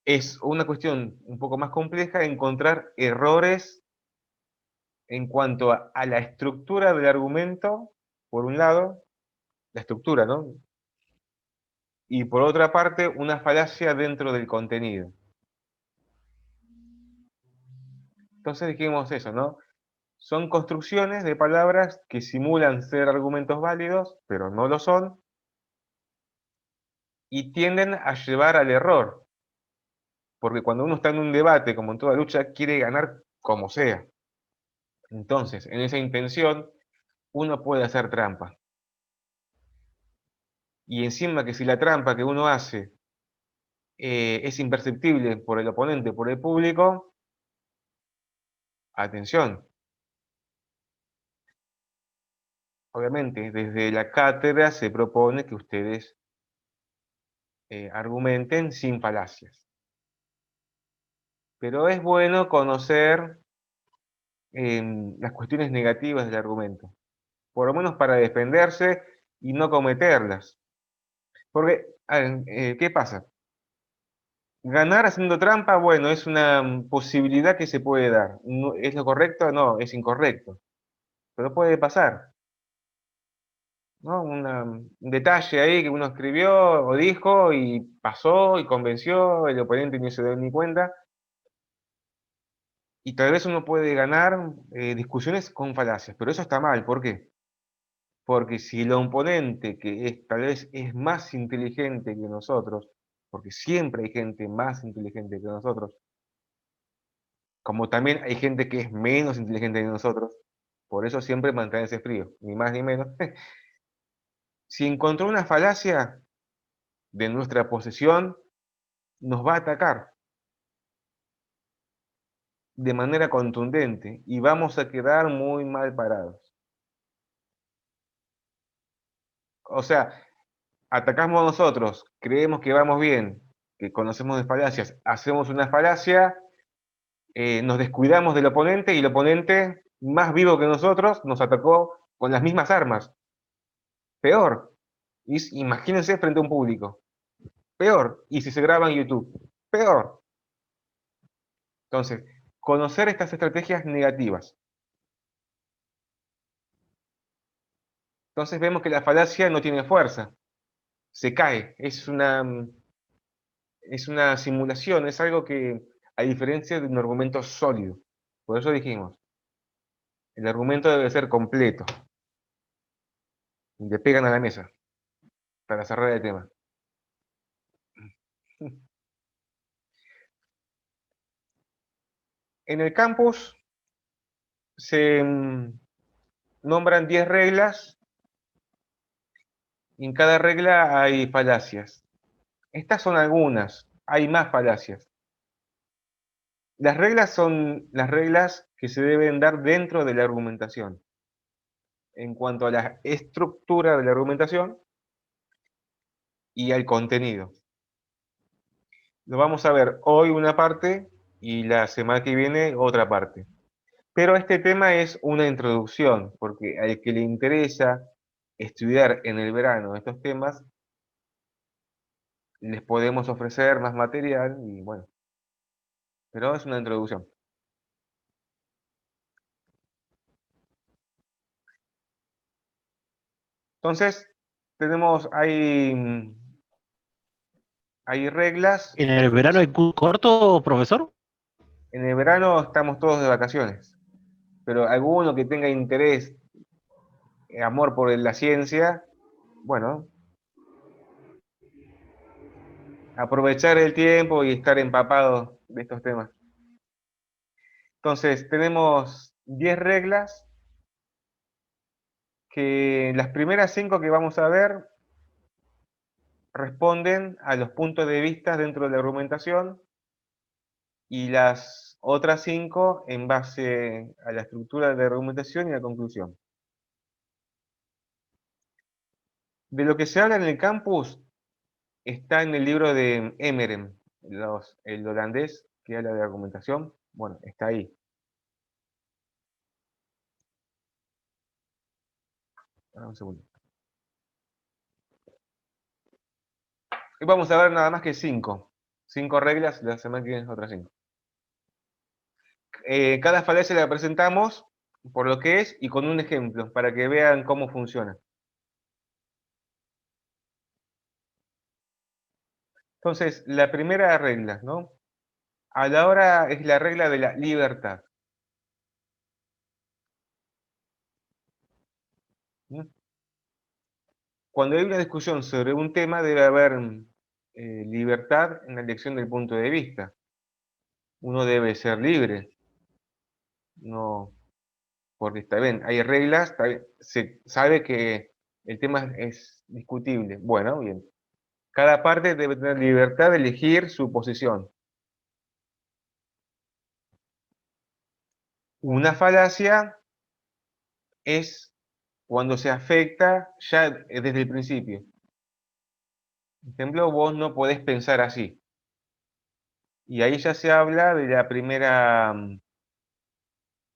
es una cuestión un poco más compleja encontrar errores en cuanto a la estructura del argumento, por un lado, la estructura, ¿no? Y por otra parte, una falacia dentro del contenido. Entonces dijimos eso, ¿no? Son construcciones de palabras que simulan ser argumentos válidos, pero no lo son, y tienden a llevar al error. Porque cuando uno está en un debate, como en toda lucha, quiere ganar como sea. Entonces, en esa intención, uno puede hacer trampa. Y encima que si la trampa que uno hace es imperceptible por el oponente, por el público, atención. Obviamente, desde la cátedra se propone que ustedes argumenten sin falacias. Pero es bueno conocer las cuestiones negativas del argumento, por lo menos para defenderse y no cometerlas. Porque, ¿qué pasa? Ganar haciendo trampa, bueno, es una posibilidad que se puede dar. ¿Es lo correcto? No, es incorrecto. Pero puede pasar. ¿no? Un detalle ahí que uno escribió o dijo y pasó y convenció, el oponente no se dio ni cuenta. Y tal vez uno puede ganar discusiones con falacias, pero eso está mal. ¿Por qué? Porque si el oponente, que tal vez es más inteligente que nosotros, porque siempre hay gente más inteligente que nosotros, como también hay gente que es menos inteligente que nosotros, por eso siempre mantenerse frío, ni más ni menos. Si encontró una falacia de nuestra posesión, nos va a atacar de manera contundente y vamos a quedar muy mal parados. O sea, atacamos a nosotros, creemos que vamos bien, que conocemos de falacias, hacemos una falacia, nos descuidamos del oponente y el oponente, más vivo que nosotros, nos atacó con las mismas armas. Peor. Imagínense frente a un público. Peor. Y si se graba en YouTube. Peor. Entonces, conocer estas estrategias negativas. Entonces vemos que la falacia no tiene fuerza. Se cae. Es una simulación, es algo que, a diferencia de un argumento sólido. Por eso dijimos, el argumento debe ser completo. Le pegan a la mesa para cerrar el tema. En el campus se nombran 10 reglas y en cada regla hay falacias. Estas son algunas, hay más falacias. Las reglas son las reglas que se deben dar dentro de la argumentación. En cuanto a la estructura de la argumentación y al contenido. Lo vamos a ver hoy una parte y la semana que viene otra parte. Pero este tema es una introducción, porque al que le interesa estudiar en el verano estos temas, les podemos ofrecer más material y bueno, pero es una introducción. Entonces, hay reglas. ¿En el verano hay curso corto, profesor? En el verano estamos todos de vacaciones, pero alguno que tenga interés, amor por la ciencia, bueno, aprovechar el tiempo y estar empapado de estos temas. Entonces, tenemos 10 reglas que las primeras 5 que vamos a ver responden a los puntos de vista dentro de la argumentación y las otras 5 en base a la estructura de la argumentación y la conclusión. De lo que se habla en el campus está en el libro de Emeren, el holandés que habla de argumentación. Bueno, está ahí. Un segundo. Y vamos a ver nada más que 5. 5 reglas, la semana que viene otras 5. Cada falacia la presentamos por lo que es y con un ejemplo, para que vean cómo funciona. Entonces, la primera regla, ¿no? A la hora es la regla de la libertad. ¿Mm? Cuando hay una discusión sobre un tema, debe haber libertad en la elección del punto de vista. Uno debe ser libre. No, porque está bien, hay reglas, está bien, se sabe que el tema es discutible. Bueno, bien. Cada parte debe tener libertad de elegir su posición. Una falacia es cuando se afecta ya desde el principio. Por ejemplo, vos no podés pensar así. Y ahí ya se habla de la primera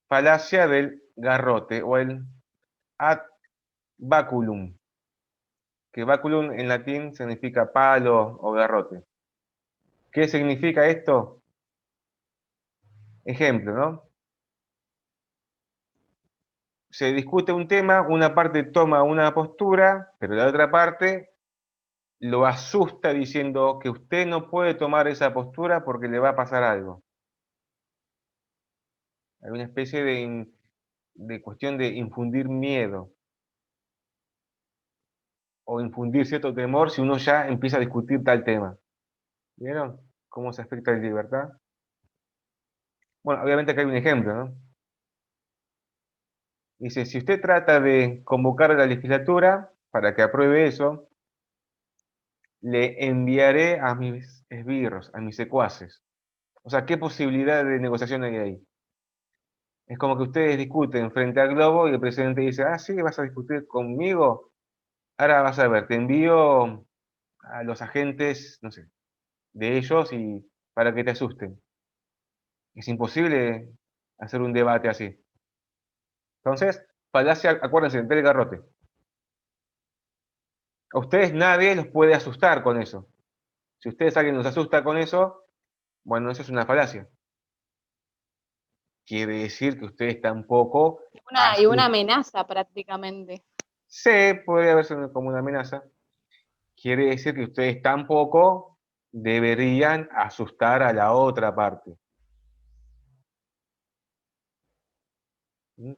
falacia del garrote o el ad baculum, que baculum en latín significa palo o garrote. ¿Qué significa esto? Ejemplo, ¿no? se discute un tema, una parte toma una postura, pero la otra parte lo asusta diciendo que usted no puede tomar esa postura porque le va a pasar algo. Hay una especie de cuestión de infundir miedo o infundir cierto temor si uno ya empieza a discutir tal tema. ¿Vieron cómo se afecta la libertad? Bueno, obviamente acá hay un ejemplo, ¿no? Dice, si usted trata de convocar a la legislatura para que apruebe eso, le enviaré a mis esbirros, a mis secuaces. O sea, ¿qué posibilidad de negociación hay ahí? Es como que ustedes discuten frente al globo y el presidente dice, ah, sí, vas a discutir conmigo. Ahora vas a ver, te envío a los agentes, no sé, de ellos y para que te asusten. Es imposible hacer un debate así. Entonces, falacia, acuérdense, del garrote. A ustedes nadie los puede asustar con eso. Si ustedes alguien los asusta con eso, bueno, eso es una falacia. Quiere decir que ustedes tampoco Y una amenaza prácticamente. se puede verse como una amenaza. Quiere decir que ustedes tampoco deberían asustar a la otra parte. ¿Mm?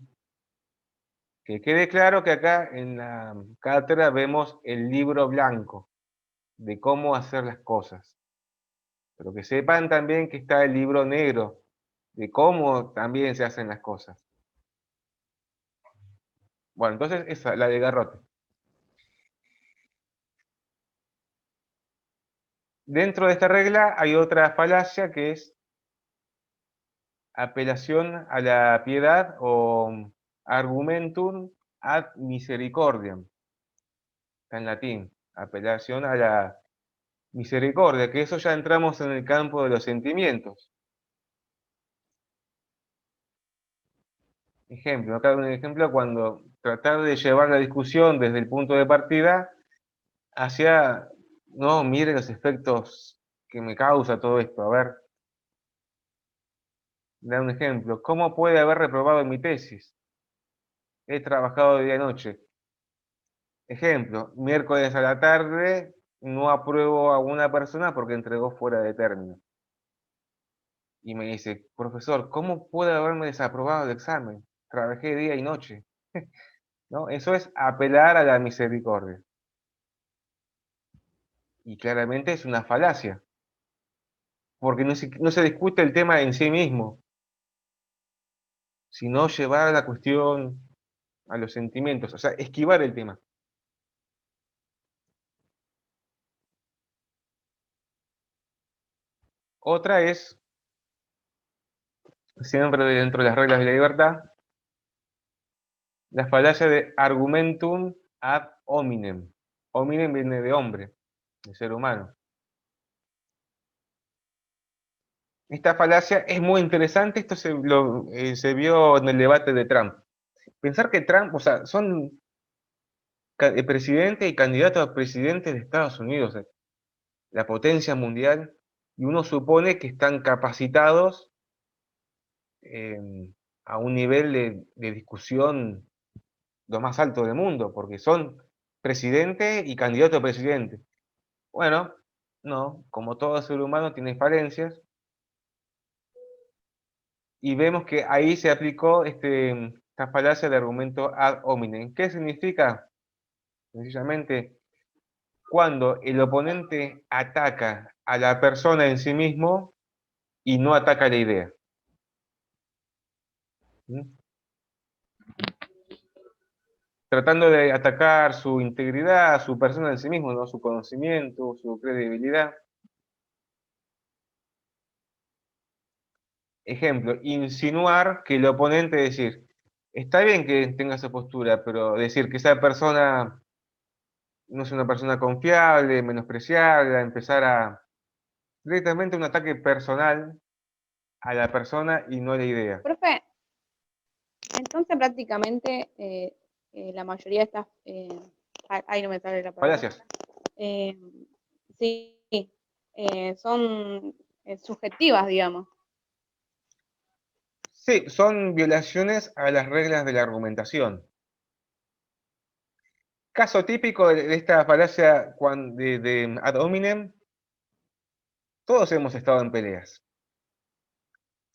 Que quede claro que acá en la cátedra vemos el libro blanco de cómo hacer las cosas. Pero que sepan también que está el libro negro de cómo también se hacen las cosas. Bueno, entonces esa, la de garrote. Dentro de esta regla hay otra falacia que es apelación a la piedad o argumentum ad misericordiam. Está en latín, apelación a la misericordia, que eso ya entramos en el campo de los sentimientos. Ejemplo, acá un ejemplo cuando tratar de llevar la discusión desde el punto de partida hacia, no, mire los efectos que me causa todo esto. A ver, da un ejemplo. ¿Cómo puede haber reprobado mi tesis? He trabajado de día y noche. Ejemplo, miércoles a la tarde no apruebo a una persona porque entregó fuera de término. Y me dice, profesor, ¿cómo puede haberme desaprobado el examen? Trabajé día y noche. ¿No? Eso es apelar a la misericordia. Y claramente es una falacia, porque no se discute el tema en sí mismo, sino llevar la cuestión a los sentimientos, o sea, esquivar el tema. Otra es, siempre dentro de las reglas de la libertad, la falacia de argumentum ad hominem. Hominem viene de hombre, de ser humano. Esta falacia es muy interesante, esto se vio en el debate de Trump. Pensar que Trump, o sea, son presidente y candidato a presidente de Estados Unidos, la potencia mundial, y uno supone que están capacitados a un nivel de discusión lo más alto del mundo, porque son presidente y candidato a presidente. Bueno, no, como todo ser humano tiene falencias, y vemos que ahí se aplicó esta falacia de argumento ad hominem. ¿Qué significa? Sencillamente, cuando el oponente ataca a la persona en sí mismo y no ataca la idea. ¿Mm? Tratando de atacar su integridad, su persona en sí mismo, ¿no? Su conocimiento, su credibilidad. Ejemplo, insinuar que el oponente decir, está bien que tenga esa postura, pero decir que esa persona no es una persona confiable, menospreciable, empezar a directamente un ataque personal a la persona y no a la idea. Profe, entonces prácticamente la mayoría de estas, ahí no me sale la palabra. Falacias. Sí, son subjetivas, digamos. Sí, son violaciones a las reglas de la argumentación. Caso típico de esta falacia de ad hominem, todos hemos estado en peleas.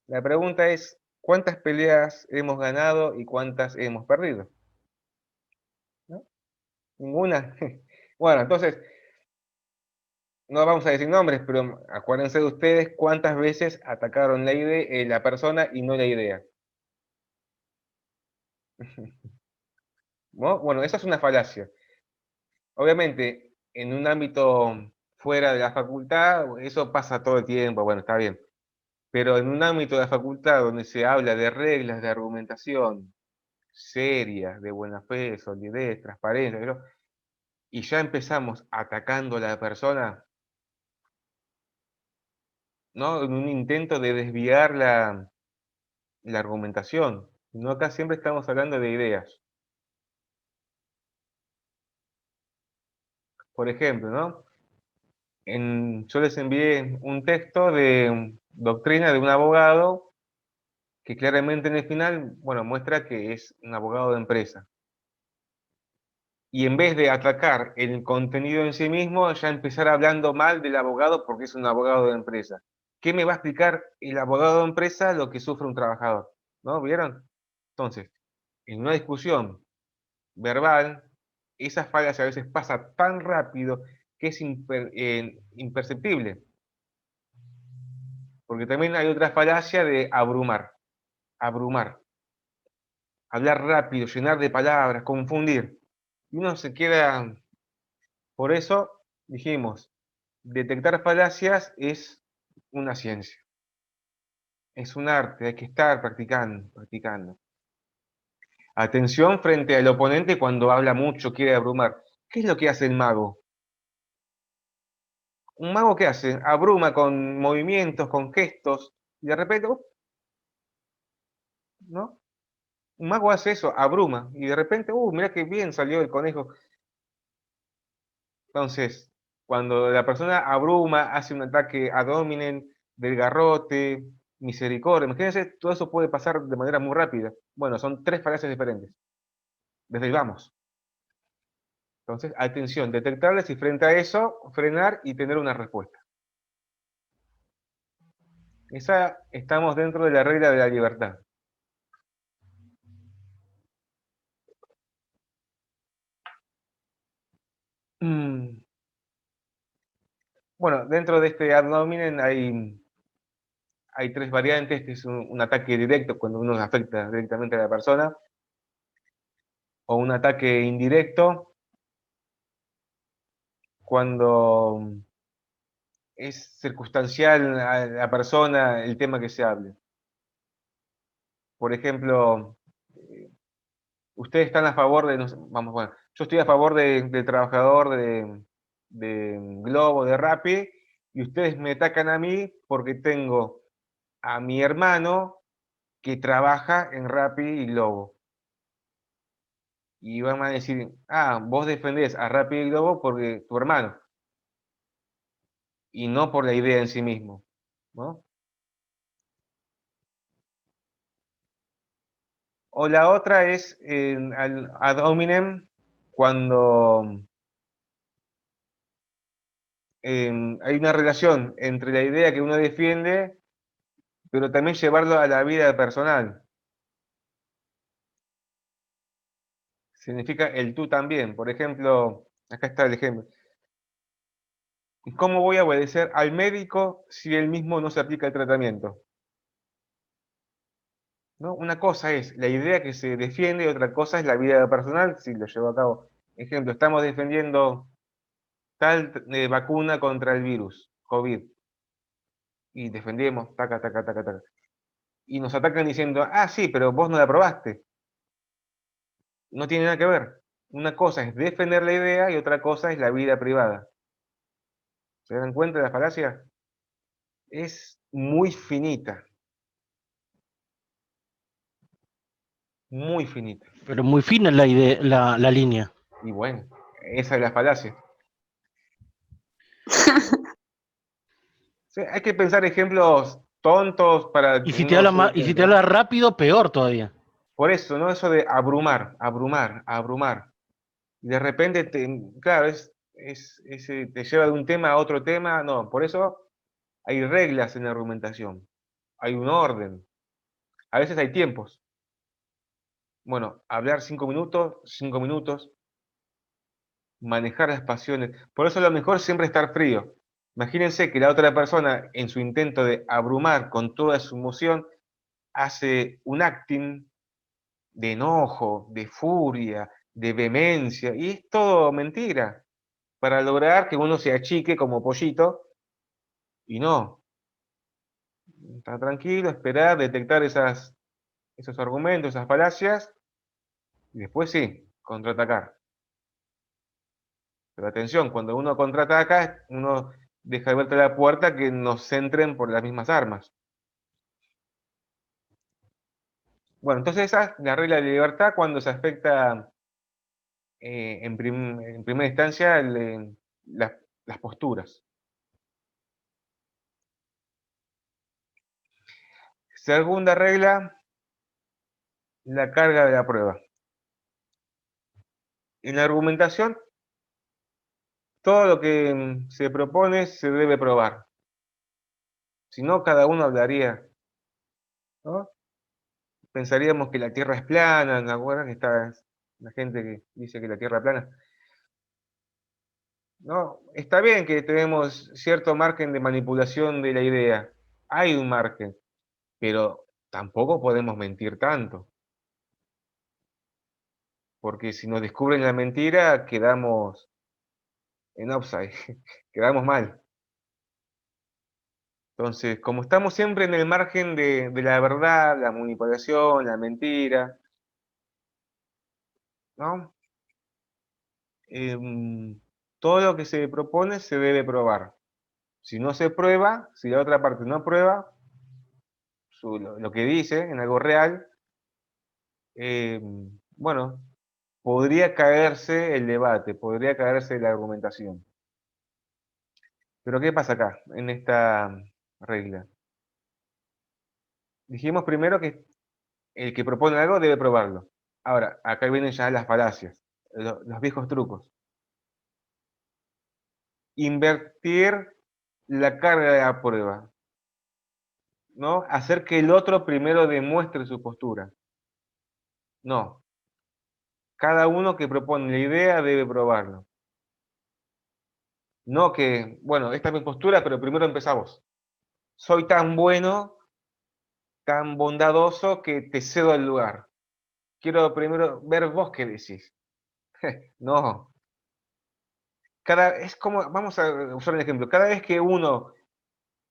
La pregunta es, ¿cuántas peleas hemos ganado y cuántas hemos perdido? ¿No? Ninguna. Bueno, entonces, no vamos a decir nombres, pero acuérdense de ustedes cuántas veces atacaron la persona y no la idea. ¿No? Bueno, eso es una falacia. Obviamente, en un ámbito fuera de la facultad, eso pasa todo el tiempo, bueno, está bien. Pero en un ámbito de la facultad donde se habla de reglas de argumentación serias, de buena fe, solidez, transparencia, y ya empezamos atacando a la persona, ¿no? En un intento de desviar la argumentación. No, acá siempre estamos hablando de ideas. Por ejemplo, ¿no? Yo les envié un texto de doctrina de un abogado que claramente en el final, bueno, muestra que es un abogado de empresa. Y en vez de atacar el contenido en sí mismo, ya empezar hablando mal del abogado porque es un abogado de empresa. ¿Qué me va a explicar el abogado de empresa lo que sufre un trabajador? ¿No? ¿Vieron? Entonces, en una discusión verbal, esa falla a veces pasa tan rápido que es imperceptible. Porque también hay otra falacia de abrumar. Abrumar. Hablar rápido, llenar de palabras, confundir. Y uno se queda. Por eso dijimos, detectar falacias es una ciencia. Es un arte, hay que estar practicando, practicando. Atención frente al oponente cuando habla mucho, quiere abrumar. ¿Qué es lo que hace el mago? ¿Un mago qué hace? Abruma con movimientos, con gestos, y de repente, ¿no? Un mago hace eso, abruma, y de repente, mirá qué bien salió el conejo. Entonces, cuando la persona abruma, hace un ataque ad hominem, del garrote, misericordia, imagínense, todo eso puede pasar de manera muy rápida. Bueno, son tres falacias diferentes. Desde el vamos. Entonces, atención, detectarlas y frente a eso, frenar y tener una respuesta. Estamos dentro de la regla de la libertad. Bueno, dentro de este ad hominem hay tres variantes, que es un ataque directo cuando uno afecta directamente a la persona, o un ataque indirecto cuando es circunstancial a la persona el tema que se hable. Por ejemplo, ustedes están a favor de, vamos, bueno, yo estoy a favor del trabajador de Globo, de Rappi, y ustedes me atacan a mí porque tengo a mi hermano que trabaja en Rappi y Globo. Y van a decir, vos defendés a Rappi y Globo porque tu hermano, y no por la idea en sí mismo, ¿no? O la otra es ad hominem, cuando hay una relación entre la idea que uno defiende, pero también llevarlo a la vida personal. Significa el tú también. Por ejemplo, acá está el ejemplo. ¿Cómo voy a obedecer al médico si él mismo no se aplica el tratamiento? ¿No? Una cosa es la idea que se defiende y otra cosa es la vida personal si lo llevo a cabo. Ejemplo, estamos defendiendo tal vacuna contra el virus, COVID, y defendemos, taca, taca, taca, taca. Y nos atacan diciendo, sí, pero vos no la probaste. No tiene nada que ver. Una cosa es defender la idea y otra cosa es la vida privada. ¿Se dan cuenta de la falacia? Es muy finita. Muy finita. Pero muy fina la idea, la línea. Y bueno, esa es la falacia. Sí, hay que pensar ejemplos tontos para Y que si te uno habla se dé y si te cuenta. habla rápido, peor todavía. Por eso, ¿no? Eso de abrumar, abrumar, abrumar. Y de repente, claro, te lleva de un tema a otro tema. No, por eso hay reglas en la argumentación. Hay un orden. A veces hay tiempos. Bueno, hablar 5 minutos, manejar las pasiones. Por eso lo mejor siempre estar frío. Imagínense que la otra persona, en su intento de abrumar con toda su emoción, hace un acting de enojo, de furia, de vehemencia, y es todo mentira, para lograr que uno se achique como pollito, y no, estar tranquilo, esperar, detectar esos argumentos, esas falacias, y después sí, contraatacar. Pero atención, cuando uno contraataca, uno deja abierta la puerta que nos centren por las mismas armas. Bueno, entonces esa es la regla de libertad cuando se afecta en primera instancia las posturas. Segunda regla, la carga de la prueba. En la argumentación, todo lo que se propone se debe probar. Si no, cada uno hablaría, ¿no? Pensaríamos que la Tierra es plana, ¿no? ¿Acuerdan que está la gente que dice que la Tierra es plana? No, está bien que tenemos cierto margen de manipulación de la idea. Hay un margen, pero tampoco podemos mentir tanto. Porque si nos descubren la mentira, quedamos en offside, quedamos mal. Entonces, como estamos siempre en el margen de la verdad, la manipulación, la mentira, ¿no? Todo lo que se propone se debe probar. Si no se prueba, si la otra parte no prueba lo que dice en algo real, bueno, podría caerse el debate, podría caerse la argumentación. Pero ¿qué pasa acá, en esta regla? Dijimos primero que el que propone algo debe probarlo. Ahora, acá vienen ya las falacias, los viejos trucos. Invertir la carga de la prueba, ¿no? Hacer que el otro primero demuestre su postura. No, cada uno que propone la idea debe probarlo. No que, bueno, esta es mi postura, pero primero empezamos. Soy tan bueno, tan bondadoso que te cedo el lugar. Quiero primero ver vos qué decís. No, es como, vamos a usar un ejemplo, cada vez que uno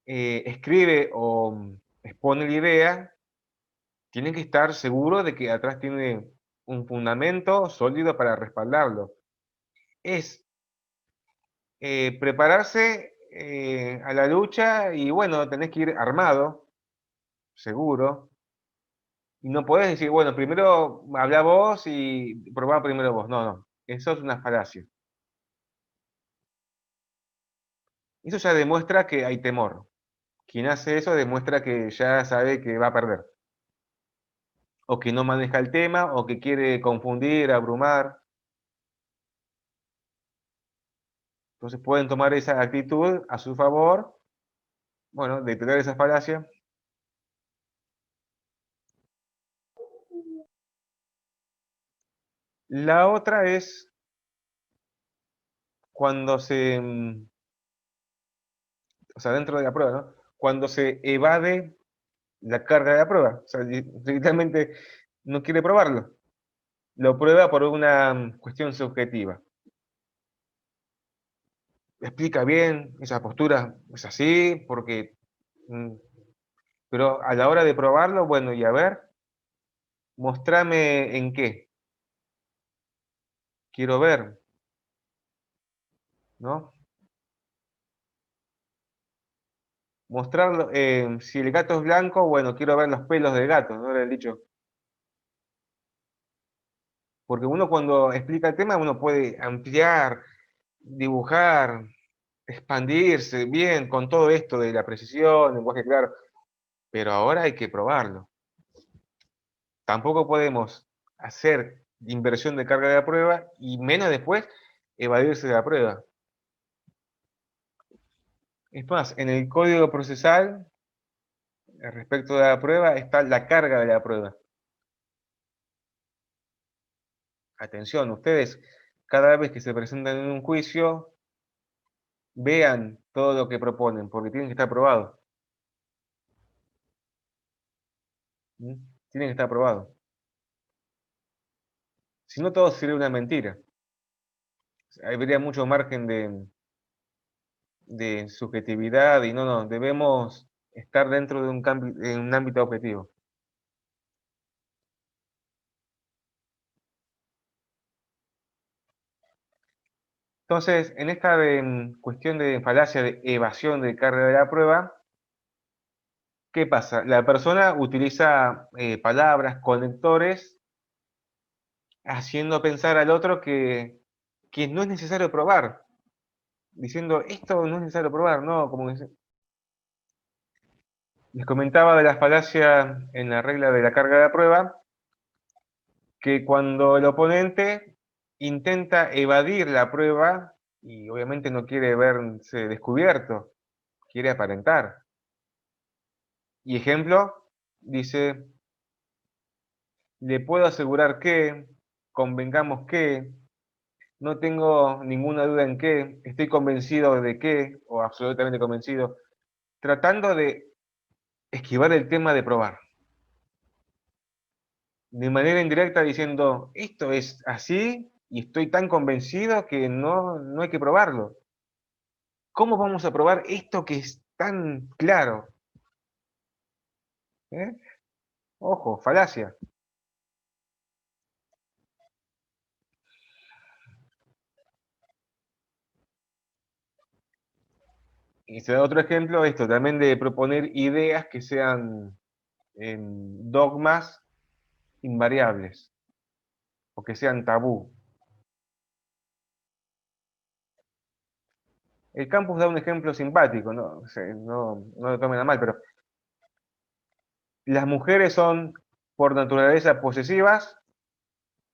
escribe o expone la idea, tiene que estar seguro de que atrás tiene un fundamento sólido para respaldarlo. Es prepararse a la lucha y bueno, tenés que ir armado, seguro, y no podés decir, bueno, primero habla vos y probá primero vos. No, no, eso es una falacia. Eso ya demuestra que hay temor. Quien hace eso demuestra que ya sabe que va a perder. O que no maneja el tema, o que quiere confundir, abrumar. Entonces pueden tomar esa actitud a su favor, bueno, detectar esa falacia. La otra es cuando o sea, dentro de la prueba, ¿no? Cuando se evade la carga de la prueba. O sea, directamente no quiere probarlo. Lo prueba por una cuestión subjetiva. Explica bien, esa postura es así, porque... pero a la hora de probarlo, bueno, y a ver, mostrame en qué. Quiero ver, ¿no? Mostrarlo, si el gato es blanco, bueno, quiero ver los pelos del gato, ¿no? Era el dicho. Porque uno cuando explica el tema, uno puede ampliar, dibujar, expandirse bien con todo esto de la precisión, lenguaje claro. pero ahora hay que probarlo. Tampoco podemos hacer inversión de carga de la prueba y menos después evadirse de la prueba. Es más, en el código procesal, respecto de la prueba, está la carga de la prueba. Atención, ustedes, cada vez que se presentan en un juicio, vean todo lo que proponen, porque tienen que estar probados. ¿Mm? Tienen que estar probados. Si no, todo sería una mentira. Habría mucho margen de subjetividad y no, debemos estar dentro de un ámbito objetivo. Entonces, en esta cuestión de falacia de evasión de carga de la prueba, ¿qué pasa? La persona utiliza palabras, conectores, haciendo pensar al otro que no es necesario probar, diciendo, esto no es necesario probar, no, como que les comentaba de la falacia en la regla de la carga de la prueba, que cuando el oponente intenta evadir la prueba y obviamente no quiere verse descubierto, quiere aparentar. Y ejemplo, dice, le puedo asegurar que, convengamos que, no tengo ninguna duda en que, estoy convencido de que, o absolutamente convencido, tratando de esquivar el tema de probar. De manera indirecta diciendo, esto es así y estoy tan convencido que no hay que probarlo. ¿Cómo vamos a probar esto que es tan claro? ¿Eh? Ojo, falacia. Y se da otro ejemplo, esto también de proponer ideas que sean dogmas invariables o que sean tabú. El campus da un ejemplo simpático, ¿no? O sea, no lo tomen a mal, pero las mujeres son por naturaleza posesivas,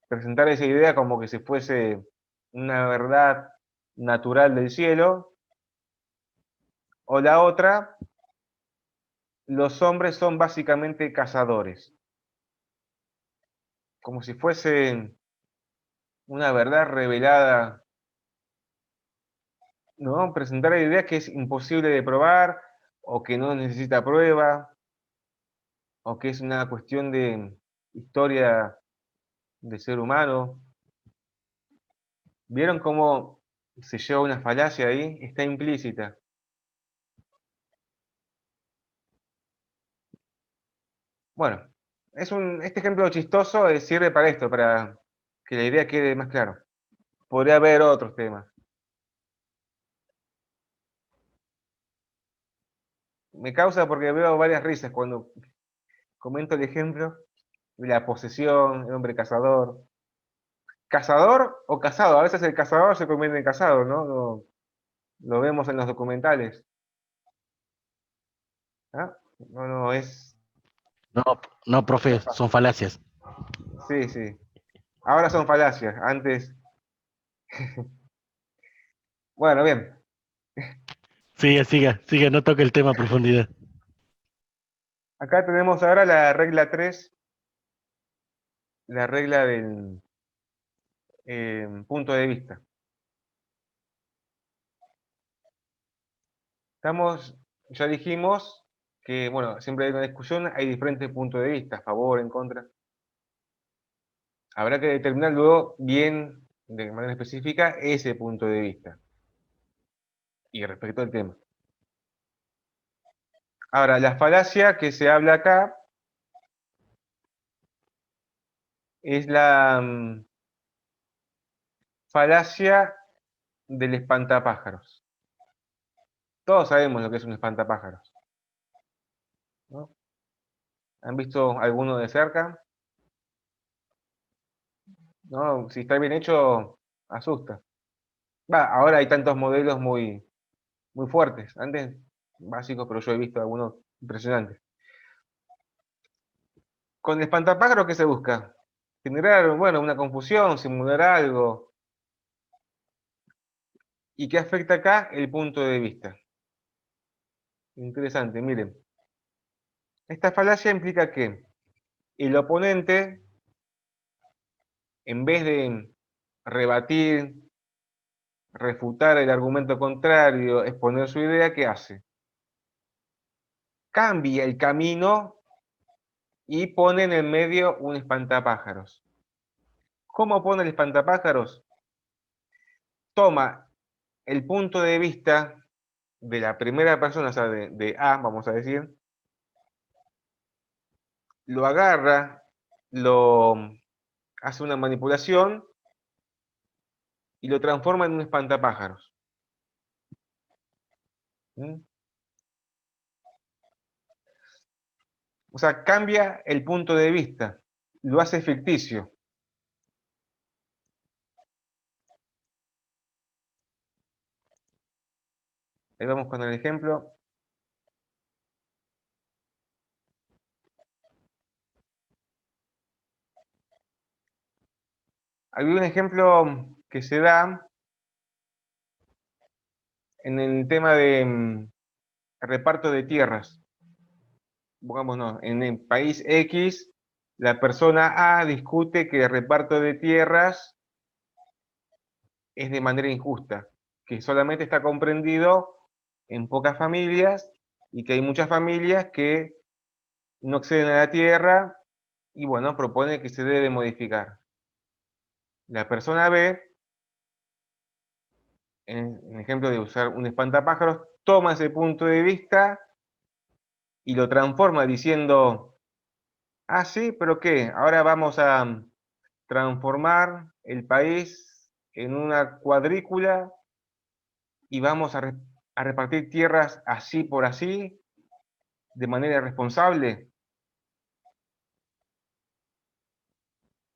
presentar esa idea como que si fuese una verdad natural del cielo, o la otra, los hombres son básicamente cazadores, como si fuese una verdad revelada, ¿no? Presentar la idea que es imposible de probar, o que no necesita prueba, o que es una cuestión de historia del ser humano. ¿Vieron cómo se lleva una falacia ahí? Está implícita. Bueno, este ejemplo chistoso sirve para esto, para que la idea quede más clara. Podría haber otros temas. Me causa porque veo varias risas cuando comento el ejemplo de la posesión, el hombre cazador. ¿Cazador o casado? A veces el cazador se convierte en casado, ¿no? Lo vemos en los documentales. ¿Ah? No, es... No, no, profe, son falacias. Sí, sí. Ahora son falacias. Antes... Bueno, bien. Siga, siga, siga, no toque el tema a profundidad. Acá tenemos ahora la regla 3, la regla del punto de vista. Ya dijimos que, bueno, siempre hay una discusión, hay diferentes puntos de vista, a favor, en contra. Habrá que determinar luego bien, de manera específica, ese punto de vista. Y respecto al tema. Ahora, la falacia que se habla acá es la falacia del espantapájaros. Todos sabemos lo que es un espantapájaros, ¿no? ¿Han visto alguno de cerca? ¿No? Si está bien hecho, asusta. Ahora hay tantos modelos muy fuertes. Antes, básicos, pero yo he visto algunos impresionantes. Con el espantapájaros, ¿qué se busca? Generar, bueno, una confusión, simular algo. ¿Y qué afecta acá? El punto de vista. Interesante, miren. Esta falacia implica que el oponente, en vez de rebatir, refutar el argumento contrario, exponer su idea, ¿qué hace? Cambia el camino y pone en el medio un espantapájaros. ¿Cómo pone el espantapájaros? Toma el punto de vista de la primera persona, o sea, de A, vamos a decir, lo agarra, lo hace una manipulación y lo transforma en un espantapájaros. ¿Mm? O sea, cambia el punto de vista, lo hace ficticio. Ahí vamos con el ejemplo. Hay un ejemplo que se da en el tema de reparto de tierras. Pongámonos, en el país X, la persona A discute que el reparto de tierras es de manera injusta, que solamente está comprendido en pocas familias y que hay muchas familias que no acceden a la tierra y bueno, propone que se debe modificar. La persona B, en ejemplo de usar un espantapájaros, toma ese punto de vista y lo transforma diciendo, ah, sí, pero ¿qué? Ahora vamos a transformar el país en una cuadrícula y vamos a repartir tierras así por así, de manera responsable.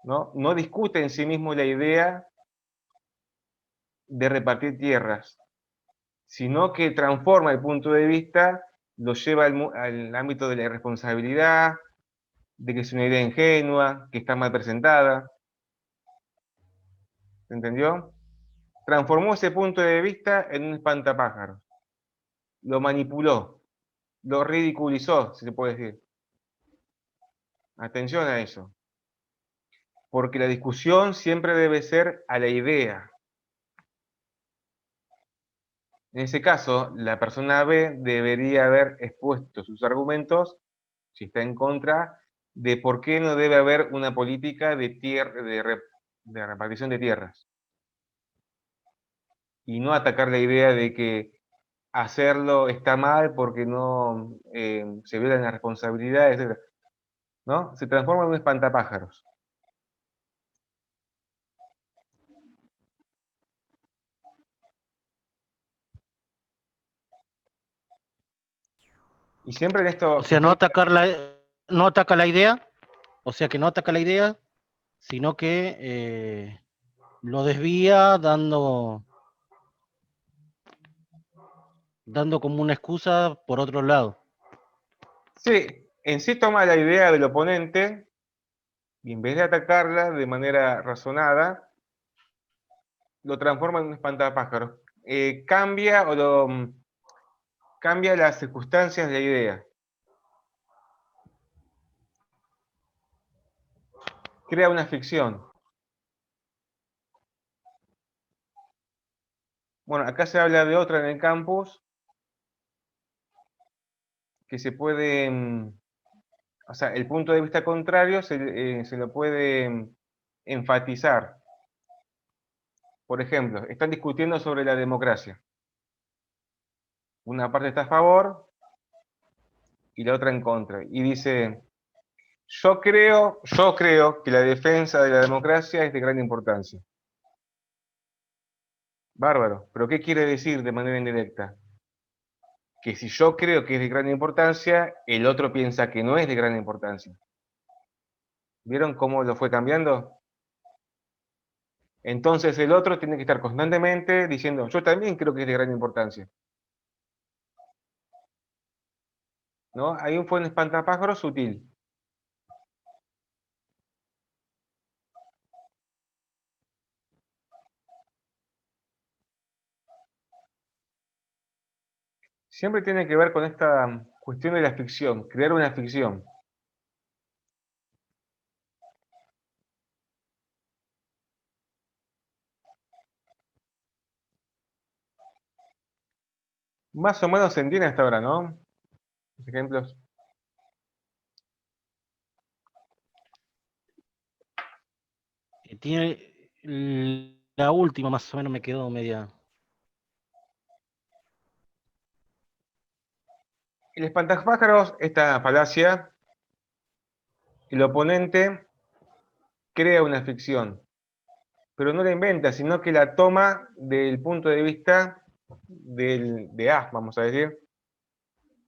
¿No? No discute en sí mismo la idea de repartir tierras, sino que transforma el punto de vista, lo lleva al ámbito de la irresponsabilidad, de que es una idea ingenua, que está mal presentada. ¿Se entendió? Transformó ese punto de vista en un espantapájaros. Lo manipuló, lo ridiculizó, si se puede decir. Atención a eso. Porque la discusión siempre debe ser a la idea. En ese caso, la persona B debería haber expuesto sus argumentos, si está en contra, de por qué no debe haber una política de repartición de tierras. Y no atacar la idea de que hacerlo está mal porque no se violan las responsabilidades, etc. ¿No? Se transforma en un espantapájaros. Y siempre en esto... O sea, no ataca la idea, o sea que no ataca la idea, sino que lo desvía dando como una excusa por otro lado. Sí, en sí toma la idea del oponente y en vez de atacarla de manera razonada, lo transforma en un espantapájaros. Cambia las circunstancias de la idea. Crea una ficción. Bueno, acá se habla de otra en el campus que se puede, o sea, el punto de vista contrario se lo puede enfatizar. Por ejemplo, están discutiendo sobre la democracia. Una parte está a favor y la otra en contra. Y dice, yo creo que la defensa de la democracia es de gran importancia. Bárbaro, pero ¿qué quiere decir de manera indirecta? Que si yo creo que es de gran importancia, el otro piensa que no es de gran importancia. ¿Vieron cómo lo fue cambiando? Entonces el otro tiene que estar constantemente diciendo, yo también creo que es de gran importancia. ¿No? Ahí fue un espantapájaro sutil. Siempre tiene que ver con esta cuestión de la ficción, crear una ficción. Más o menos se entiende hasta ahora, ¿no? Los ejemplos. Tiene la última, más o menos me quedó media. El espantapájaros, esta falacia, el oponente crea una ficción, pero no la inventa, sino que la toma del punto de vista de A, vamos a decir.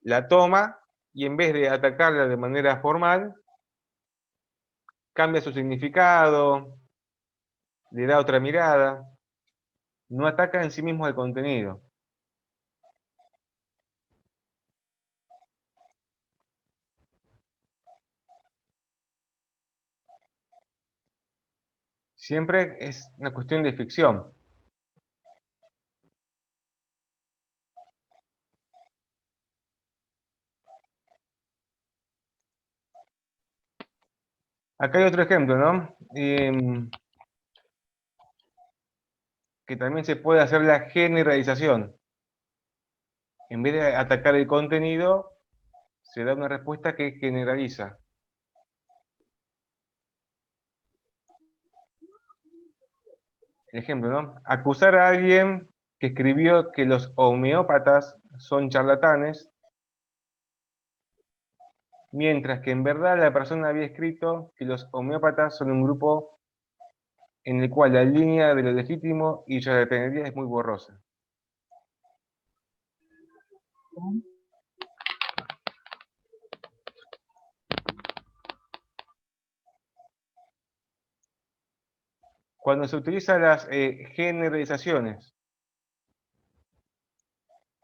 La toma y en vez de atacarla de manera formal, cambia su significado, le da otra mirada, no ataca en sí mismo el contenido. Siempre es una cuestión de ficción. Acá hay otro ejemplo, ¿no? Que también se puede hacer la generalización. En vez de atacar el contenido, se da una respuesta que generaliza. El ejemplo, ¿no? Acusar a alguien que escribió que los homeópatas son charlatanes, mientras que en verdad la persona había escrito que los homeópatas son un grupo en el cual la línea de lo legítimo y charlatanería es muy borrosa. Cuando se utilizan las generalizaciones,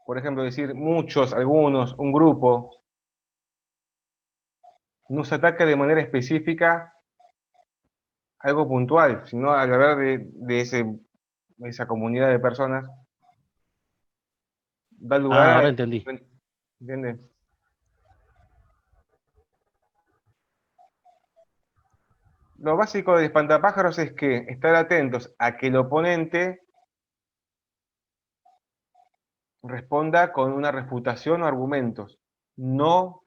por ejemplo, decir muchos, algunos, un grupo, no se ataca de manera específica algo puntual, sino al hablar de esa comunidad de personas, da lugar Ah, a... ahora entendí. ¿Entiendes? Lo básico de espantapájaros es que estar atentos a que el oponente responda con una refutación o argumentos, no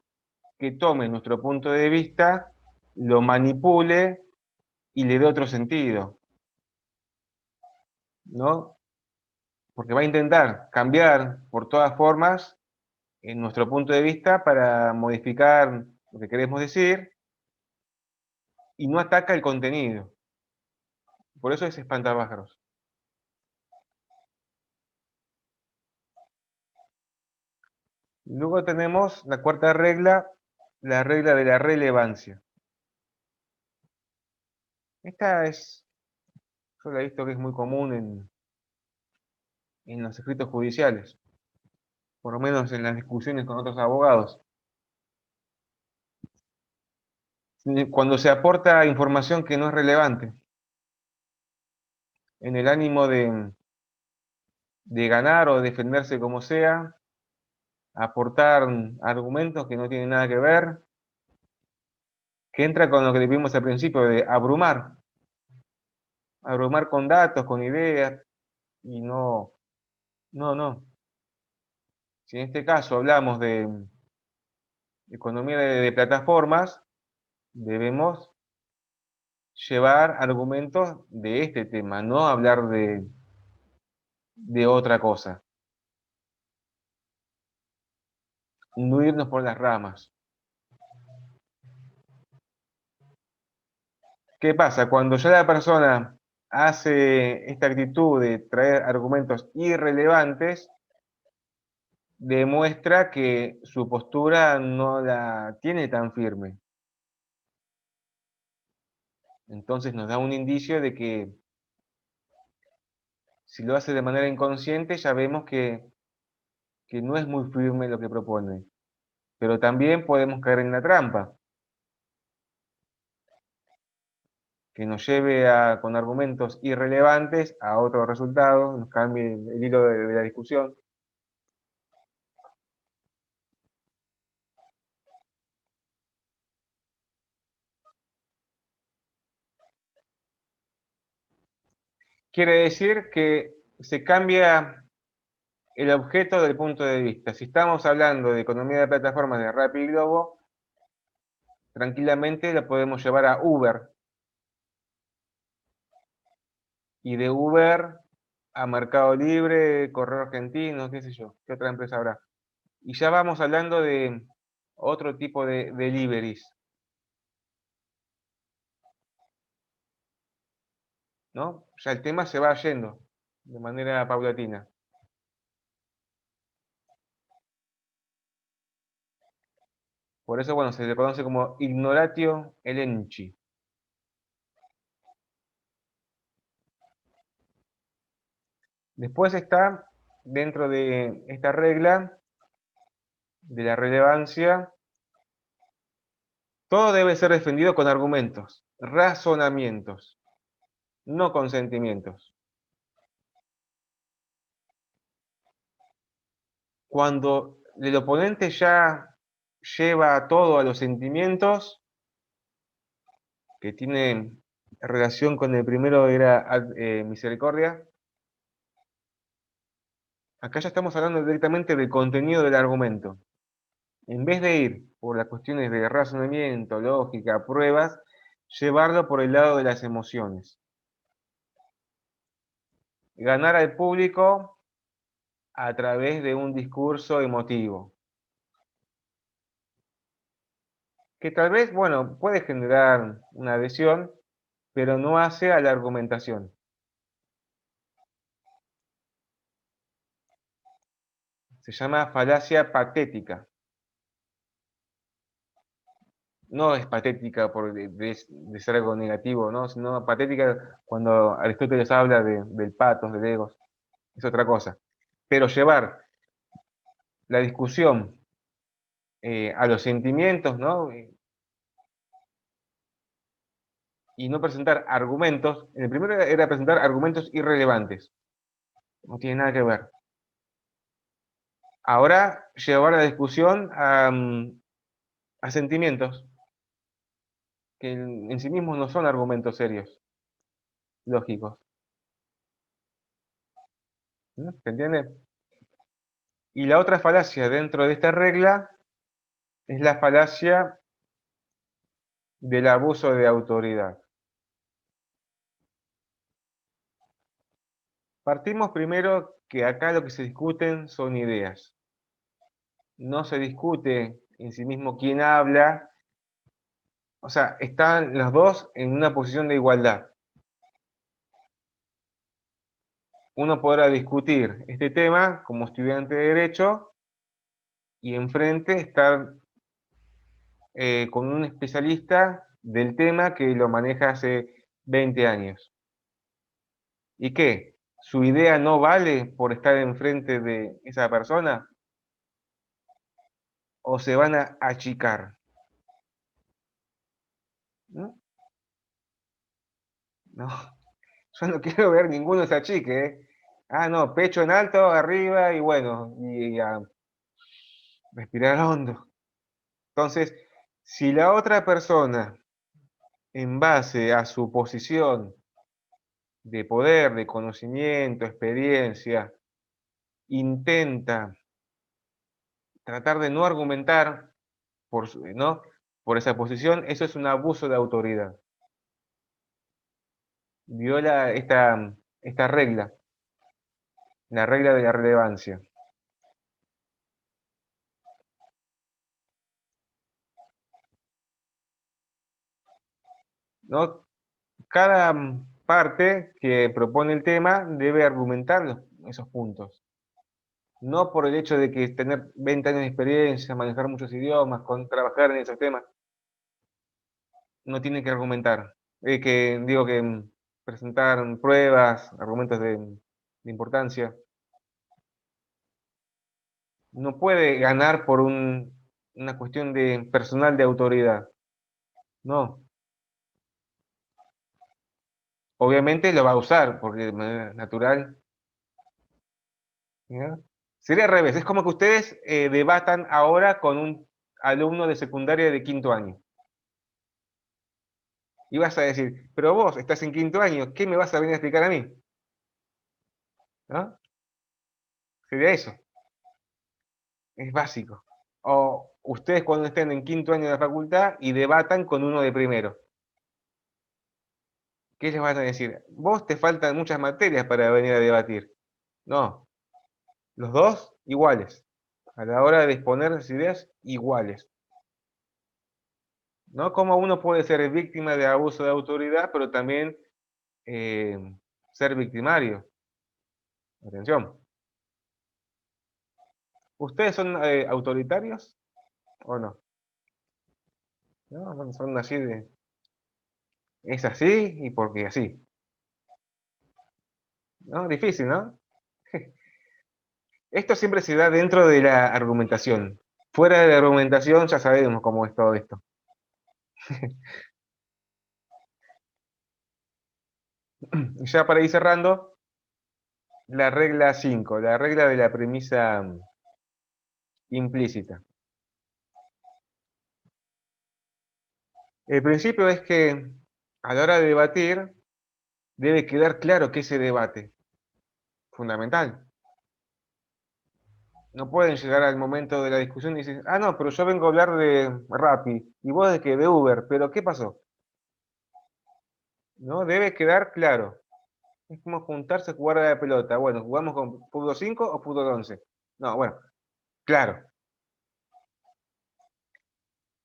que tome nuestro punto de vista, lo manipule y le dé otro sentido, ¿no? Porque va a intentar cambiar por todas formas en nuestro punto de vista para modificar lo que queremos decir y no ataca el contenido. Por eso es espantapájaros. Luego tenemos la cuarta regla, la regla de la relevancia. Esta es, yo la he visto que es muy común en los escritos judiciales, por lo menos en las discusiones con otros abogados. Cuando se aporta información que no es relevante, en el ánimo de ganar o defenderse como sea, aportar argumentos que no tienen nada que ver, que entra con lo que vimos al principio de abrumar con datos, con ideas, y no. Si en este caso hablamos de economía de plataformas, debemos llevar argumentos de este tema, no hablar de otra cosa, no irnos por las ramas. ¿Qué pasa? Cuando ya la persona hace esta actitud de traer argumentos irrelevantes, demuestra que su postura no la tiene tan firme. Entonces nos da un indicio de que si lo hace de manera inconsciente, ya vemos que no es muy firme lo que propone. Pero también podemos caer en la trampa, que nos lleve con argumentos irrelevantes a otro resultado, nos cambie el hilo de la discusión. quiere decir que se cambia el objeto del punto de vista. Si estamos hablando de economía de plataformas de Rappi y Globo, tranquilamente la podemos llevar a Uber. Y de Uber a Mercado Libre, Correo Argentino, qué sé yo, qué otra empresa habrá. Y ya vamos hablando de otro tipo de deliveries, ¿no? Ya el tema se va yendo de manera paulatina. Por eso, bueno, se le conoce como ignoratio elenchi. Después está, dentro de esta regla de la relevancia, todo debe ser defendido con argumentos, razonamientos, no con sentimientos. Cuando el oponente ya lleva todo a los sentimientos, que tiene relación con el primero era misericordia, acá ya estamos hablando directamente del contenido del argumento. En vez de ir por las cuestiones de razonamiento, lógica, pruebas, llevarlo por el lado de las emociones. Ganar al público a través de un discurso emotivo. Que tal vez, bueno, puede generar una adhesión, pero no hace a la argumentación. Se llama falacia patética. No es patética de ser algo negativo, ¿no? Sino patética cuando Aristóteles habla del patos, del egos, es otra cosa. Pero llevar la discusión a los sentimientos, ¿no? Y no presentar argumentos. En el primero era presentar argumentos irrelevantes. No tiene nada que ver. Ahora llevar la discusión a sentimientos, que en sí mismos no son argumentos serios, lógicos. ¿No? ¿Se entiende? Y la otra falacia dentro de esta regla es la falacia del abuso de autoridad. Partimos primero que acá lo que se discuten son ideas. No se discute en sí mismo quién habla. O sea, están los dos en una posición de igualdad. Uno podrá discutir este tema como estudiante de Derecho y enfrente estar con un especialista del tema que lo maneja hace 20 años. ¿Y qué? ¿Su idea no vale por estar enfrente de esa persona? ¿O se van a achicar? ¿No? No, yo no quiero ver ninguno se achique, ¿eh? Ah, no, pecho en alto, arriba y bueno, y a respirar hondo. Entonces, si la otra persona, en base a su posición de poder, de conocimiento, experiencia, intenta tratar de no argumentar ¿no? por esa posición, eso es un abuso de autoridad. Viola esta regla, la regla de la relevancia. ¿No? Cada parte que propone el tema debe argumentar esos puntos. No por el hecho de que tener 20 años de experiencia, manejar muchos idiomas, trabajar en esos temas, no tiene que argumentar. Digo que presentar pruebas, argumentos de importancia. No puede ganar por una cuestión de personal de autoridad. No. Obviamente lo va a usar, porque de manera natural. ¿Ya? Sería al revés. Es como que ustedes debatan ahora con un alumno de secundaria de quinto año. Y vas a decir, pero vos estás en quinto año, ¿qué me vas a venir a explicar a mí? ¿no? Sería eso. Es básico. O ustedes cuando estén en quinto año de la facultad y debatan con uno de primero. ¿Qué les van a decir? Vos te faltan muchas materias para venir a debatir. No, los dos iguales. A la hora de exponer las ideas, iguales. ¿No? Como uno puede ser víctima de abuso de autoridad, pero también ser victimario. Atención. ¿Ustedes son autoritarios o no? ¿No? Son así de... Es así y porque así. ¿No? Difícil, ¿no? Esto siempre se da dentro de la argumentación. Fuera de la argumentación ya sabemos cómo es todo esto. Y ya para ir cerrando, la regla 5, la regla de la premisa implícita. El principio es que a la hora de debatir debe quedar claro qué se debate. Fundamental. No pueden llegar al momento de la discusión y decir, ah, no, pero yo vengo a hablar de Rappi y vos de que de Uber, pero ¿qué pasó? ¿No? Debe quedar claro. Es como juntarse a jugar a la pelota. Bueno, ¿jugamos con fútbol 5 o fútbol 11? No, bueno, claro.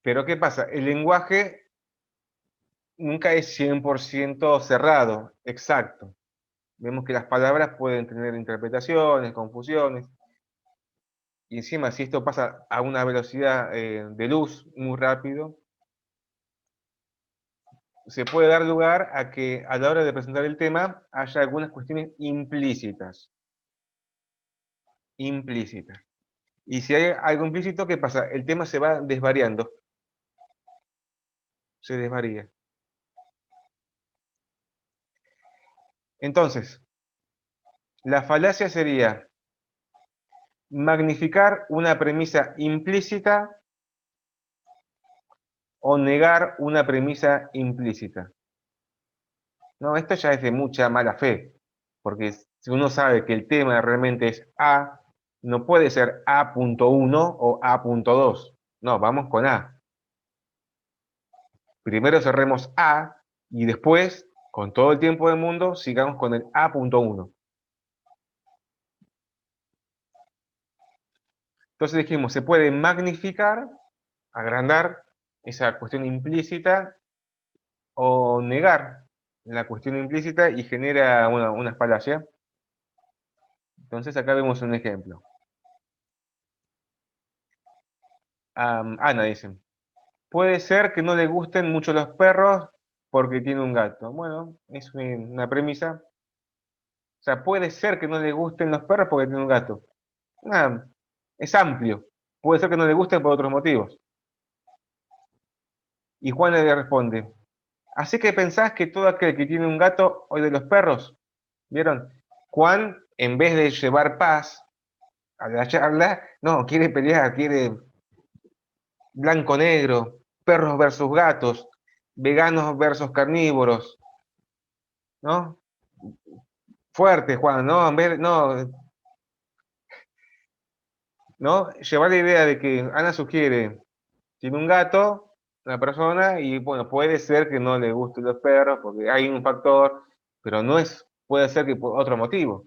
Pero ¿qué pasa? El lenguaje nunca es 100% cerrado, exacto. Vemos que las palabras pueden tener interpretaciones, confusiones. Y encima, si esto pasa a una velocidad de luz muy rápido, se puede dar lugar a que a la hora de presentar el tema haya algunas cuestiones implícitas. Implícitas. Y si hay algo implícito, ¿qué pasa? El tema se va desvariando. Se desvaría. Entonces, la falacia sería magnificar una premisa implícita o negar una premisa implícita. No, esto ya es de mucha mala fe, porque si uno sabe que el tema realmente es A, no puede ser A.1 o A.2. No, vamos con A. Primero cerremos A y después, con todo el tiempo del mundo, sigamos con el A.1. Entonces dijimos, se puede magnificar, agrandar esa cuestión implícita o negar la cuestión implícita y genera una falacia. Entonces acá vemos un ejemplo. Ana dice, puede ser que no le gusten mucho los perros porque tiene un gato. Bueno, es una premisa. O sea, puede ser que no le gusten los perros porque tiene un gato. Ah, es amplio. Puede ser que no le gusten por otros motivos. Y Juan le responde, así que pensás que todo aquel que tiene un gato odia los perros. ¿Vieron? Juan, en vez de llevar paz a la charla, no, quiere pelear, quiere blanco-negro, perros versus gatos, veganos versus carnívoros, ¿no? Fuerte, Juan, ¿no? En vez, no, llevar la idea de que Ana sugiere, tiene un gato, una persona, y bueno, puede ser que no le gusten los perros, porque hay un factor, pero no es, puede ser que por otro motivo,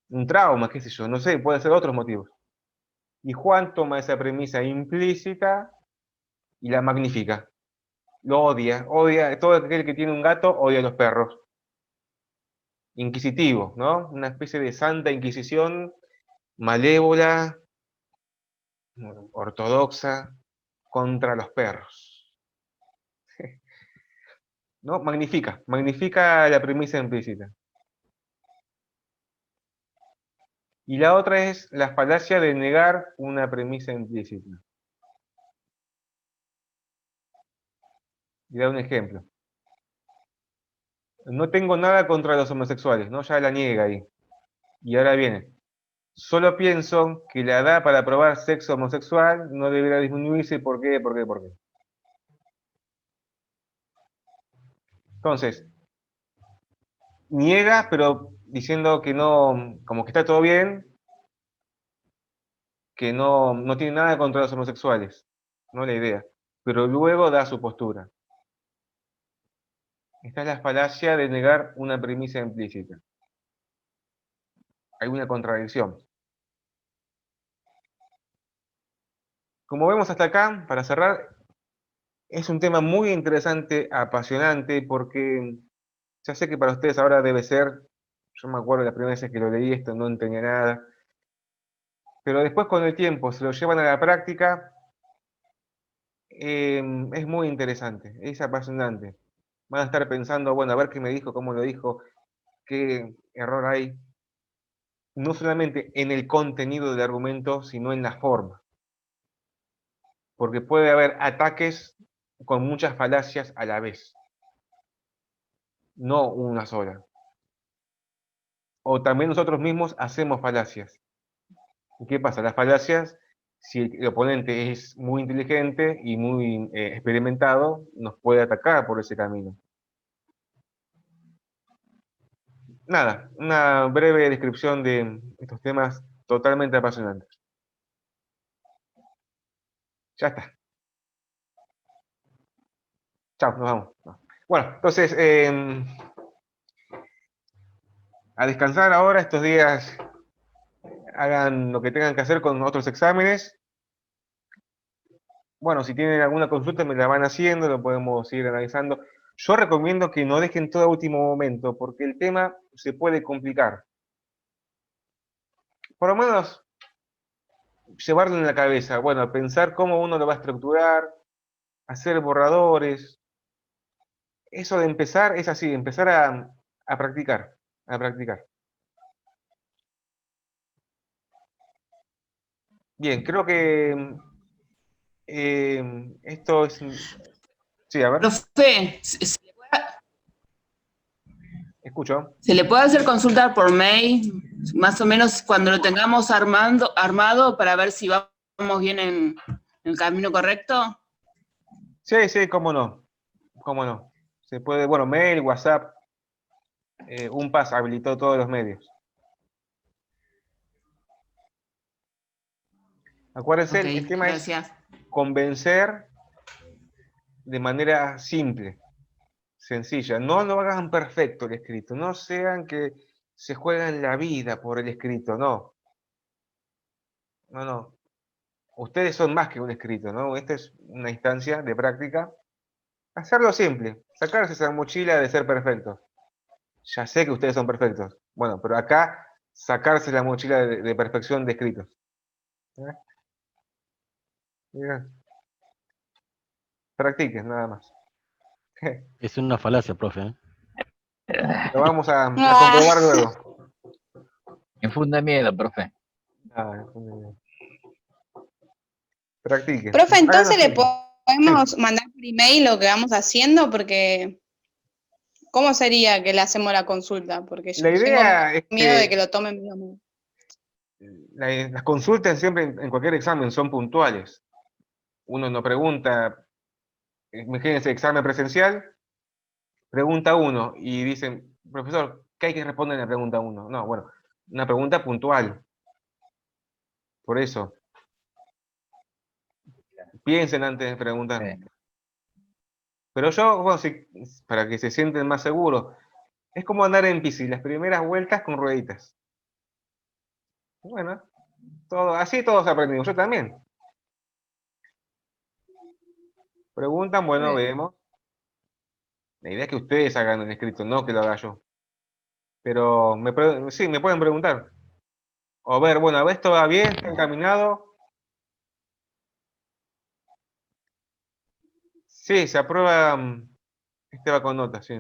un trauma, qué sé yo, no sé, puede ser otros motivos. Y Juan toma esa premisa implícita y la magnifica. Lo odia, odia, todo aquel que tiene un gato odia a los perros. Inquisitivo, ¿no? Una especie de santa inquisición malévola, ortodoxa, contra los perros. ¿No? Magnifica, magnifica la premisa implícita. Y la otra es la falacia de negar una premisa implícita. Y da un ejemplo. No tengo nada contra los homosexuales, ¿no? Ya la niega ahí. Y ahora viene. Solo pienso que la edad para probar sexo homosexual no debería disminuirse. ¿Por qué? ¿Por qué? ¿Por qué? Entonces, niega, pero diciendo que no, como que está todo bien, que no tiene nada contra los homosexuales, no la idea, pero luego da su postura. Esta es la falacia de negar una premisa implícita. Hay una contradicción. Como vemos hasta acá, para cerrar, es un tema muy interesante, apasionante, porque ya sé que para ustedes ahora debe ser, yo me acuerdo de las primeras veces que lo leí esto, no entendía nada, pero después con el tiempo se lo llevan a la práctica, es muy interesante, es apasionante. Van a estar pensando, bueno, a ver qué me dijo, cómo lo dijo, qué error hay, no solamente en el contenido del argumento, sino en la forma. Porque puede haber ataques con muchas falacias a la vez, no una sola. O también nosotros mismos hacemos falacias. ¿Y qué pasa? Las falacias, si el oponente es muy inteligente y muy experimentado, nos puede atacar por ese camino. Nada, una breve descripción de estos temas totalmente apasionantes. Ya está. Chao, nos vamos. Bueno, entonces, a descansar ahora estos días, hagan lo que tengan que hacer con otros exámenes. Bueno, si tienen alguna consulta me la van haciendo, lo podemos ir analizando. Yo recomiendo que no dejen todo a último momento, porque el tema se puede complicar. Por lo menos llevarlo en la cabeza, bueno, pensar cómo uno lo va a estructurar, hacer borradores. Eso de empezar es así, empezar a practicar, a practicar. Bien, creo que esto es... Sí, a ver, Profe, escucho. ¿se le puede hacer consulta por mail? Más o menos cuando lo tengamos armado para ver si vamos bien en el camino correcto. Sí, sí, cómo no, cómo no. Se puede, bueno, mail, WhatsApp, UNPAS habilitó todos los medios. Acuérdense, Ok, el tema es gracias. convencer de manera simple, sencilla. No lo hagan perfecto el escrito, no sean que se juegan la vida por el escrito, no. No, no. Ustedes son más que un escrito, ¿no? Esta es una instancia de práctica. Hacerlo simple, sacarse esa mochila de ser perfectos. Ya sé que ustedes son perfectos. Bueno, pero acá sacarse la mochila de perfección de escritos. ¿Eh? Miren, practiquen, nada más. Es una falacia, profe. ¿Eh? Lo vamos a Ah, comprobar luego. Infunde miedo, profe. Ah, practiquen. profe, Háganlo entonces le simple. podemos Sí. mandar por email lo que vamos haciendo, porque ¿cómo sería que le hacemos la consulta? Porque yo La tengo idea es miedo de que que lo tomen medio mal. las consultas siempre en cualquier examen son puntuales. Uno no pregunta, imagínense, examen presencial, pregunta uno y dicen, profesor, ¿qué hay que responder en la pregunta uno? No, bueno, una pregunta puntual. Por eso, piensen antes de preguntar. Sí. Pero yo, bueno, para que se sienten más seguros, es como andar en bici, las primeras vueltas con rueditas. Bueno, así todos aprendimos, yo también. Preguntan, bueno, Sí. vemos. La idea es que ustedes hagan el escrito, no que lo haga yo. Pero sí, me pueden preguntar. O ver, bueno, a ver, esto va bien, está encaminado. Sí, se aprueba. Este va con nota, sí.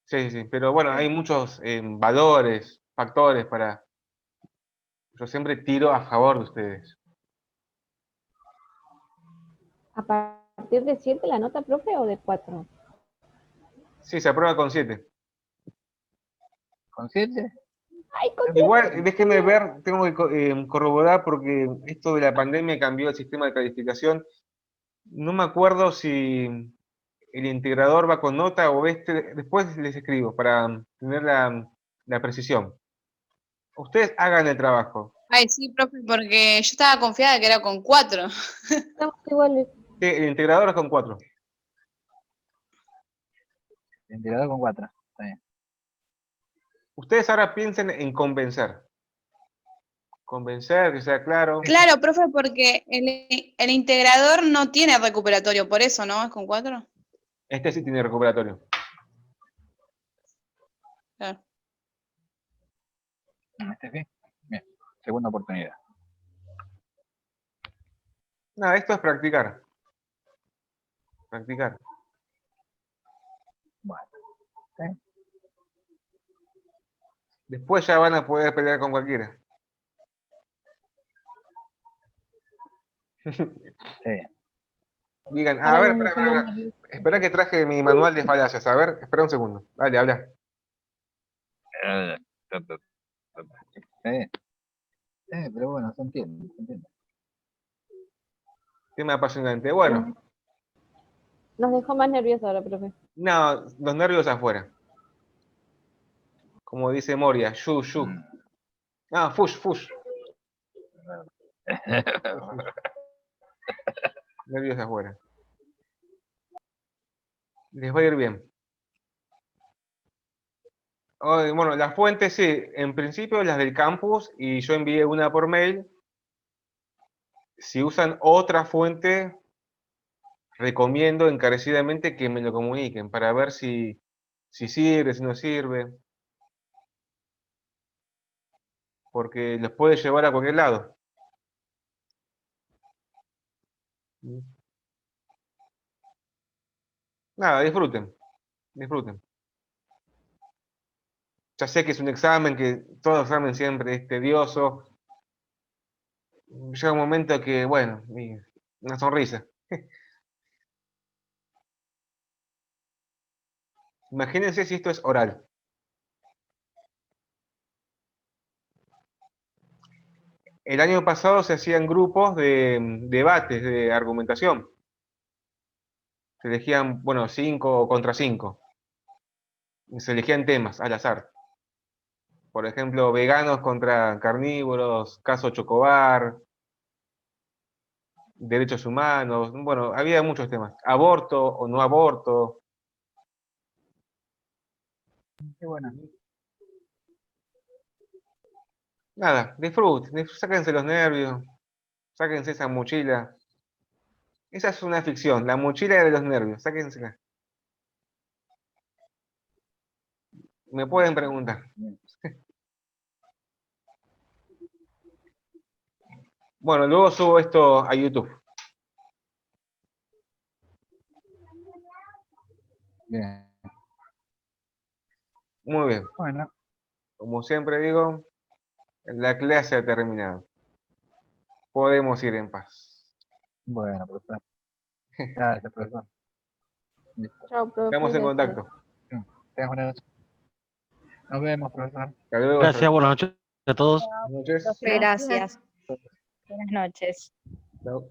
Sí, sí, pero bueno, hay muchos valores, factores para... Yo siempre tiro a favor de ustedes. ¿A partir de 7 la nota, profe, o de 4? Sí, se aprueba con 7. ¿Con 7? ¡Ay, con 7! Igual, déjenme ver, tengo que corroborar porque esto de la pandemia cambió el sistema de calificación. No me acuerdo si el integrador va con nota o después les escribo para tener la precisión. Ustedes hagan el trabajo. Ay, sí, profe, porque yo estaba confiada que era con 4. Estamos iguales. Sí, el integrador es con 4. Integrador con 4. Está bien. Ustedes ahora piensen en convencer. Convencer, que sea claro. Claro, profe, porque el integrador no tiene recuperatorio, por eso, ¿no? ¿Es con 4? Este sí tiene recuperatorio. Claro. Este sí. Bien. Segunda oportunidad. Nada, esto es practicar. Practicar. Bueno. ¿Sí? Después ya van a poder pelear con cualquiera. Sí. Digan, a Ahora ver, nos espera, dejamos espera, espera que traje mi manual de falacias. A ver, espera un segundo. Dale, habla. Sí. Sí, pero bueno, se entiende, se entiende. Tema apasionante. Bueno, Nos dejó más nerviosos ahora, profe. no, los nervios afuera. Como dice Moria, shu. Mm. Ah, fush. Nervios afuera. Les va a ir bien. Bueno, las fuentes sí, en principio las del campus y yo envié una por mail. Si usan otra fuente, recomiendo encarecidamente que me lo comuniquen para ver si sirve, si no sirve. Porque los puede llevar a cualquier lado. Nada, disfruten. Ya sé que es un examen, que todo examen siempre es tedioso. Llega un momento que, bueno, una sonrisa. Imagínense si esto es oral. El año pasado se hacían grupos de debates, de argumentación. Se elegían, bueno, 5 contra 5. Se elegían temas al azar. Por ejemplo, veganos contra carnívoros, caso Chocobar, derechos humanos. Bueno, había muchos temas. Aborto o no aborto. Qué bueno. Nada, disfruten, sáquense los nervios, sáquense esa mochila. Esa es una ficción, la mochila de los nervios, sáquensela. Me pueden preguntar. Bueno, luego subo esto a YouTube. Bien. Muy bien. Bueno, Como siempre digo, la clase ha terminado. Podemos ir en paz. bueno, profesor. Gracias, profesor. Listo. Chao, profe. Estamos en gracias. contacto. Tengas buenas noches. Nos vemos, profesor. Hasta luego. Gracias, buenas noches a todos. Buenas noches. Gracias. Buenas noches. Chao.